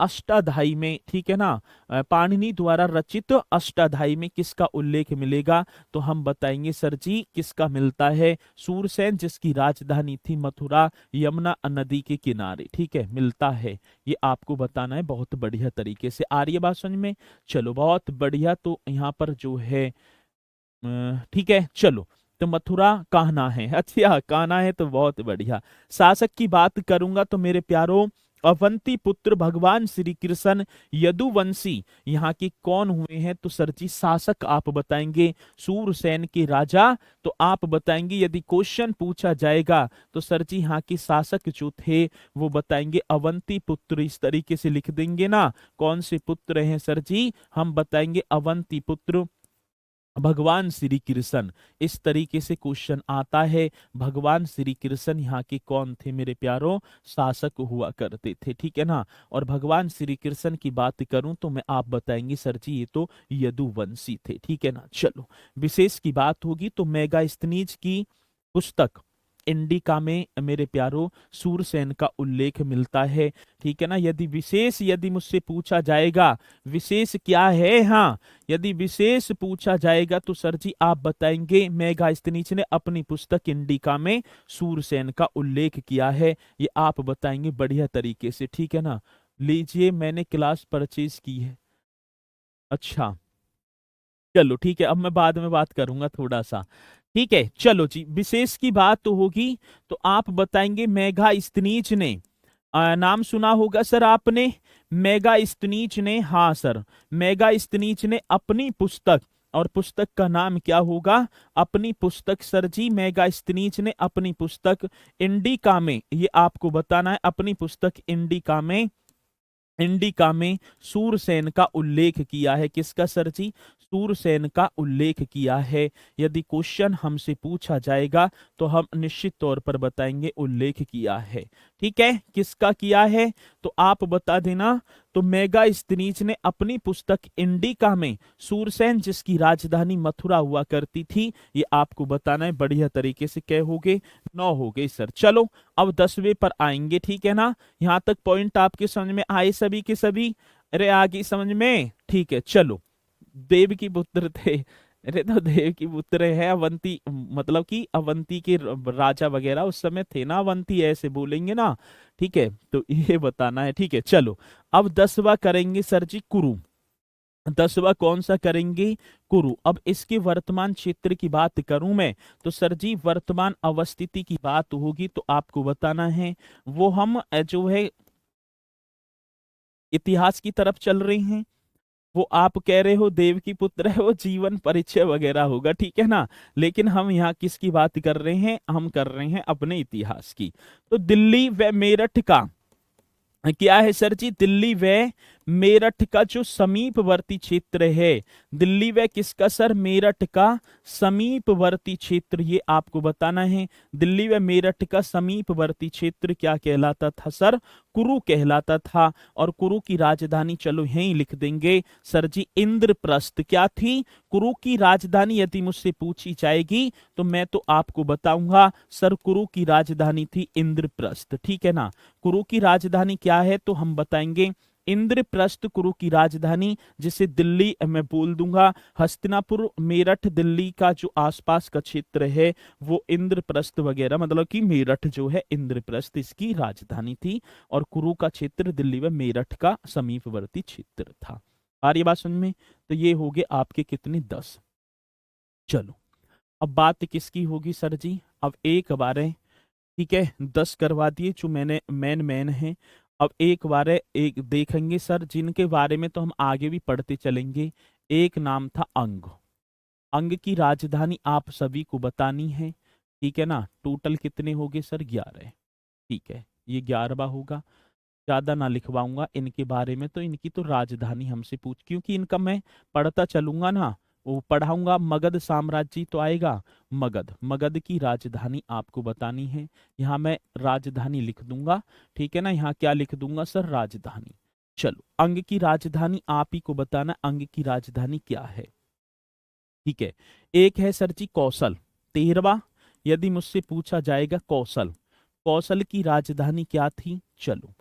अष्टाध्यायी में, ठीक है ना। पाणिनि द्वारा रचित अष्टाध्यायी में किसका उल्लेख मिलेगा? तो हम बताएंगे सर जी किसका मिलता है? सूरसेन, जिसकी राजधानी थी मथुरा, यमुना नदी के किनारे, ठीक है, मिलता है। ये आपको बताना है बहुत बढ़िया तरीके से। आ रही है बात समझ में? चलो बहुत बढ़िया। तो यहाँ पर जो है ठीक है, चलो। तो मथुरा कान्हा है, अच्छा कान्हा है तो बहुत बढ़िया। शासक की बात करूंगा तो मेरे प्यारो अवंती पुत्र भगवान श्री कृष्ण यदुवंशी यहाँ के कौन हुए हैं? तो सर जी शासक आप बताएंगे सूरसेन के राजा। तो आप बताएंगे यदि क्वेश्चन पूछा जाएगा तो सर जी यहाँ के शासक जो थे वो बताएंगे अवंती पुत्र, इस तरीके से लिख देंगे ना। कौन से पुत्र हैं सर जी? हम बताएंगे अवंती पुत्र भगवान श्री कृष्ण, इस तरीके से क्वेश्चन आता है। भगवान श्री कृष्ण यहाँ के कौन थे मेरे प्यारों? शासक हुआ करते थे, ठीक है ना। और भगवान श्री कृष्ण की बात करूं तो मैं आप बताएंगे सर जी ये तो यदुवंशी थे, ठीक है ना। चलो विशेष की बात होगी तो मेगास्थनीज की पुस्तक इंडिका में मेरे प्यारो सूरसेन का उल्लेख मिलता है, ठीक है ना। यदि विशेष, यदि मुझसे पूछा जाएगा विशेष क्या है, हाँ यदि विशेष पूछा जाएगा तो सर जी आप बताएंगे मेगास्थनीज ने अपनी पुस्तक इंडिका में सूरसेन का उल्लेख किया है। ये आप बताएंगे बढ़िया तरीके से, ठीक है ना। लीजिए मैंने क्लास परचेज की है। अच्छा चलो ठीक है, अब मैं बाद में बात करूंगा थोड़ा सा, ठीक है। चलो जी विशेष की बात तो होगी तो आप बताएंगे मेगास्थनीज ने, नाम सुना होगा सर आपने मेगास्थनीज ने, हाँ सर मेगास्थनीज ने अपनी पुस्तक, और पुस्तक का नाम क्या होगा? अपनी पुस्तक सर जी मेगास्थनीज ने अपनी पुस्तक इंडिका में, ये आपको बताना है, अपनी पुस्तक इंडिका में, इंडिका में सूरसेन का उल्लेख किया है। किसका सर जी? सूरसेन का उल्लेख किया है। यदि क्वेश्चन हमसे पूछा जाएगा तो हम निश्चित तौर पर बताएंगे उल्लेख किया है, ठीक है। किसका किया है तो आप बता देना। तो मेगास्थनीज ने अपनी पुस्तक इंडिका में सूरसेन, जिसकी राजधानी मथुरा हुआ करती थी, ये आपको बताना है बढ़िया तरीके से। क्या हो गए? 9 हो गए सर। चलो अब 10वें पर आएंगे, ठीक है ना। यहां तक पॉइंट आपके समझ में आए सभी के सभी? अरे आगे समझ में, ठीक है। चलो देव की पुत्र थे, अरे तो देव की पुत्र है अवंती, मतलब कि अवंती के राजा वगैरह उस समय थे ना, अवंती ऐसे बोलेंगे ना, ठीक है। तो ये बताना है, ठीक है। चलो अब 10वां करेंगे सर जी कुरु। 10वां कौन सा करेंगे? कुरु। अब इसके वर्तमान क्षेत्र की बात करूं मैं तो सर जी वर्तमान अवस्थिति की बात होगी तो आपको बताना है। वो हम जो है इतिहास की तरफ चल रहे हैं, वो आप कह रहे हो देव की पुत्र है, वो जीवन परिचय वगैरह होगा, ठीक है ना। लेकिन हम यहाँ किसकी बात कर रहे हैं? हम कर रहे हैं अपने इतिहास की। तो दिल्ली व मेरठ का क्या है सर जी? दिल्ली व मेरठ का जो समीपवर्ती क्षेत्र है, दिल्ली व किसका सर? मेरठ का समीपवर्ती क्षेत्र, ये आपको बताना है। दिल्ली व मेरठ का समीपवर्ती क्षेत्र क्या कहलाता था सर? कुरु कहलाता था। और कुरु की राजधानी चलो यहीं लिख देंगे सर जी इंद्रप्रस्थ। क्या थी? कुरु की राजधानी यदि मुझसे पूछी जाएगी तो मैं तो आपको बताऊंगा सर कुरु की राजधानी थी इंद्रप्रस्थ, ठीक है ना। कुरु की राजधानी क्या है तो हम बताएंगे इंद्रप्रस्थ कुरु की राजधानी, जिसे दिल्ली मैं बोल दूंगा। हस्तिनापुर मेरठ दिल्ली का जो आसपास का क्षेत्र है वो इंद्रप्रस्थ वगैरह, मतलब कि मेरठ जो है इंद्रप्रस्थ इसकी राजधानी थी, और कुरु का क्षेत्र दिल्ली व मेरठ का समीपवर्ती क्षेत्र था। आ रही बात समझ में? तो ये हो गए आपके कितने? 10। चलो अब बात किसकी होगी सर जी? अब एक बार है, ठीक है 10 करवा दिए जो मैंने मेन है। अब एक बार एक देखेंगे सर जिनके बारे में तो हम आगे भी पढ़ते चलेंगे। एक नाम था अंग। अंग की राजधानी आप सभी को बतानी है, ठीक है ना। टोटल कितने हो गए सर? 11, ठीक है, ये 11वां होगा। ज्यादा ना लिखवाऊंगा इनके बारे में, तो इनकी तो राजधानी हमसे पूछ, क्योंकि इनका मैं पढ़ता चलूंगा ना, वो पढ़ाऊंगा। मगध साम्राज्य तो आएगा, मगध, मगध की राजधानी आपको बतानी है। यहाँ मैं राजधानी लिख दूंगा, ठीक है ना। यहाँ क्या लिख दूंगा सर? राजधानी। चलो, अंग की राजधानी आप ही को बताना, अंग की राजधानी क्या है, ठीक है। एक है सर जी कौशल, 13वां, यदि मुझसे पूछा जाएगा कौशल, कौशल की राजधानी क्या थी? चलो,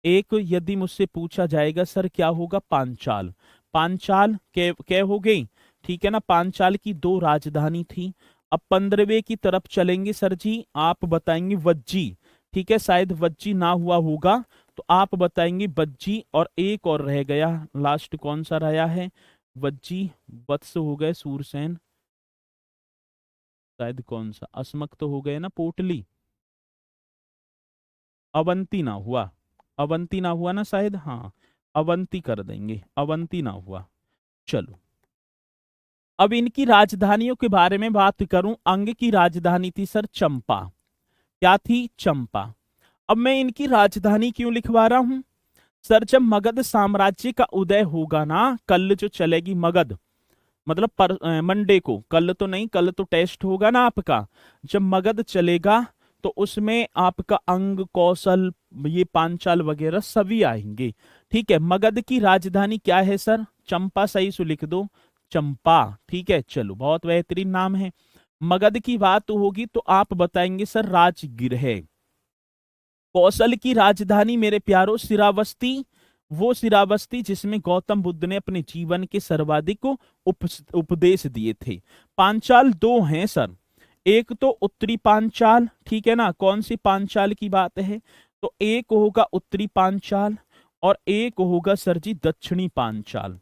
एक यदि मुझसे पूछा जाएगा सर क्या होगा? पांचाल, पांचाल क्या हो गई, ठीक है ना। पांचाल की 2 राजधानी थी। अब 15वें की तरफ चलेंगे सर जी, आप बताएंगे वज्जी, ठीक है, शायद वज्जी ना हुआ होगा, तो आप बताएंगे वज्जी, और एक और रह गया, लास्ट कौन सा रहा है? वज्जी, वत्स हो गए, सूरसेन, शायद कौन सा, अस्मक तो हो गए ना, पोटली, अवंती ना हुआ, अवंती ना हुआ ना शायद, हाँ, अवंती कर देंगे, अवंती ना हुआ। चलो, अब इनकी राजधानियों के बारे में बात करूं, अंग की राजधानी थी सर चंपा, क्या थी? चंपा। अब मैं इनकी राजधानी क्यों लिखवा रहा हूं सर? जब मगध साम्राज्य का उदय होगा ना, कल जो चलेगी मगध, मतलब मंडे को, कल तो नहीं, कल तो टेस्ट होगा ना आपका, जब मगध चलेगा तो उसमें आपका अंग, कौशल, ये पांचाल वगैरह सभी आएंगे, ठीक है। मगध की राजधानी क्या है सर? चंपा, सही सो लिख दो, चंपा, ठीक है। चलो, बहुत बेहतरीन नाम है। मगध की बात होगी तो आप बताएंगे सर राजगृह। कौशल की राजधानी मेरे प्यारो श्रावस्ती, वो श्रावस्ती जिसमें गौतम बुद्ध ने अपने जीवन के सर्वाधिक उपदेश दिए थे। पांचाल 2 हैं सर, एक तो उत्तरी पांचाल, ठीक है ना। कौन सी पांचाल की बात है? तो एक होगा उत्तरी पांचाल और एक होगा सर जी दक्षिणी पांचाल।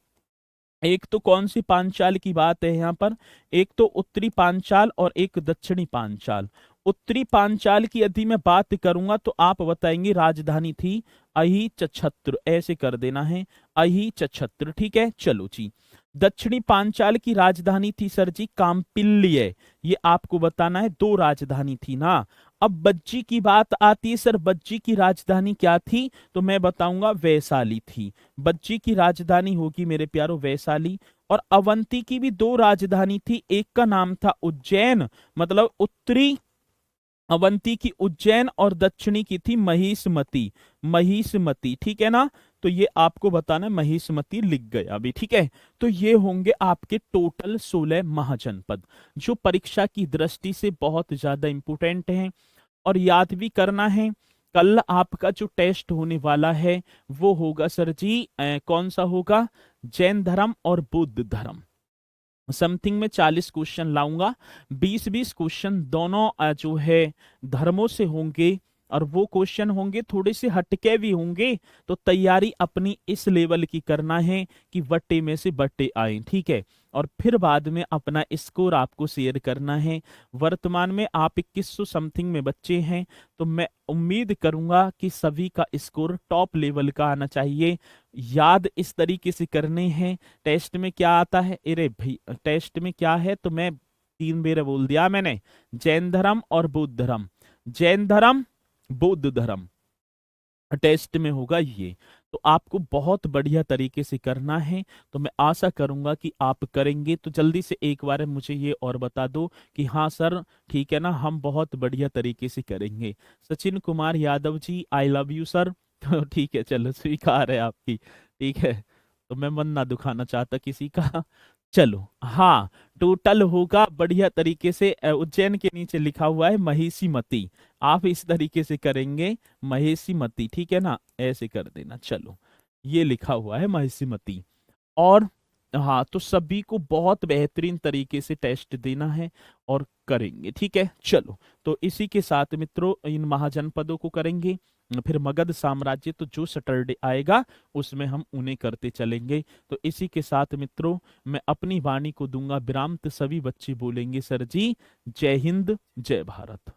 एक तो कौन सी पांचाल की बात है यहाँ पर? एक तो उत्तरी पांचाल और एक दक्षिणी पांचाल। उत्तरी पांचाल की यदि मैं बात करूंगा तो आप बताएंगे राजधानी थी अहि चछत्र, ऐसे कर देना है, अहि चछत्र, ठीक है। चलो जी, दक्षिणी पांचाल की राजधानी थी सर जी काम्पिल्य, ये आपको बताना है, 2 राजधानी थी ना। अब बज्जी की बात आती है सर, बज्जी की राजधानी क्या थी? तो मैं बताऊंगा वैशाली थी, बज्जी की राजधानी होगी मेरे प्यारो वैशाली। और अवंती की भी 2 राजधानी थी, एक का नाम था उज्जैन, मतलब उत्तरी अवंती की उज्जैन, और दक्षिणी की थी महिष्मती, महिष्मती, ठीक है ना। तो ये आपको बताना है, महिष्मती लिख गया अभी, ठीक है। तो ये होंगे आपके टोटल 16 महाजनपद, जो परीक्षा की दृष्टि से बहुत ज्यादा इंपोर्टेंट हैं और याद भी करना है। कल आपका जो टेस्ट होने वाला है वो होगा सर जी कौन सा होगा? जैन धर्म और बुद्ध धर्म। समथिंग में 40 क्वेश्चन लाऊंगा, 20-20 क्वेश्चन दोनों जो है धर्मों से होंगे, और वो क्वेश्चन होंगे थोड़े से हटके भी होंगे। तो तैयारी अपनी इस लेवल की करना है कि वट्टे में से बट्टे आए, ठीक है। और फिर बाद में अपना स्कोर आपको शेयर करना है। वर्तमान में आप 2100 समथिंग में बच्चे हैं, तो मैं उम्मीद करूंगा कि सभी का स्कोर टॉप लेवल का आना चाहिए। याद इस तरीके से करने हैं। टेस्ट में क्या आता है? अरे भाई, टेस्ट में क्या है तो मैं 3 बार बोल दिया मैंने, जैन धर्म और बौद्ध धर्म, जैन धर्म, बौद्ध धर्म टेस्ट में होगा ये। तो आपको बहुत बढ़िया तरीके से करना है, तो मैं आशा करूंगा कि आप करेंगे। तो जल्दी से एक बार मुझे ये और बता दो कि हाँ सर, ठीक है ना, हम बहुत बढ़िया तरीके से करेंगे। Sachin Kumar Yadav ji, I love you sir. तो ठीक है, चलो, स्वीकार है आपकी, ठीक है। तो मैं मन ना दुखाना चाहता किसी का। चलो, हाँ, टोटल होगा बढ़िया तरीके से। उज्जैन के नीचे लिखा हुआ है महिषीमती, आप इस तरीके से करेंगे महिषीमती, ठीक है ना, ऐसे कर देना। चलो, ये लिखा हुआ है महिषीमती। और हाँ, तो सभी को बहुत बेहतरीन तरीके से टेस्ट देना है और करेंगे, ठीक है। चलो, तो इसी के साथ मित्रों इन महाजनपदों को करेंगे, फिर मगध साम्राज्य तो जो सैटरडे आएगा उसमें हम उन्हें करते चलेंगे। तो इसी के साथ मित्रों मैं अपनी वाणी को दूंगा विराम, तो सभी बच्चे बोलेंगे सर जी जय हिंद, जय भारत।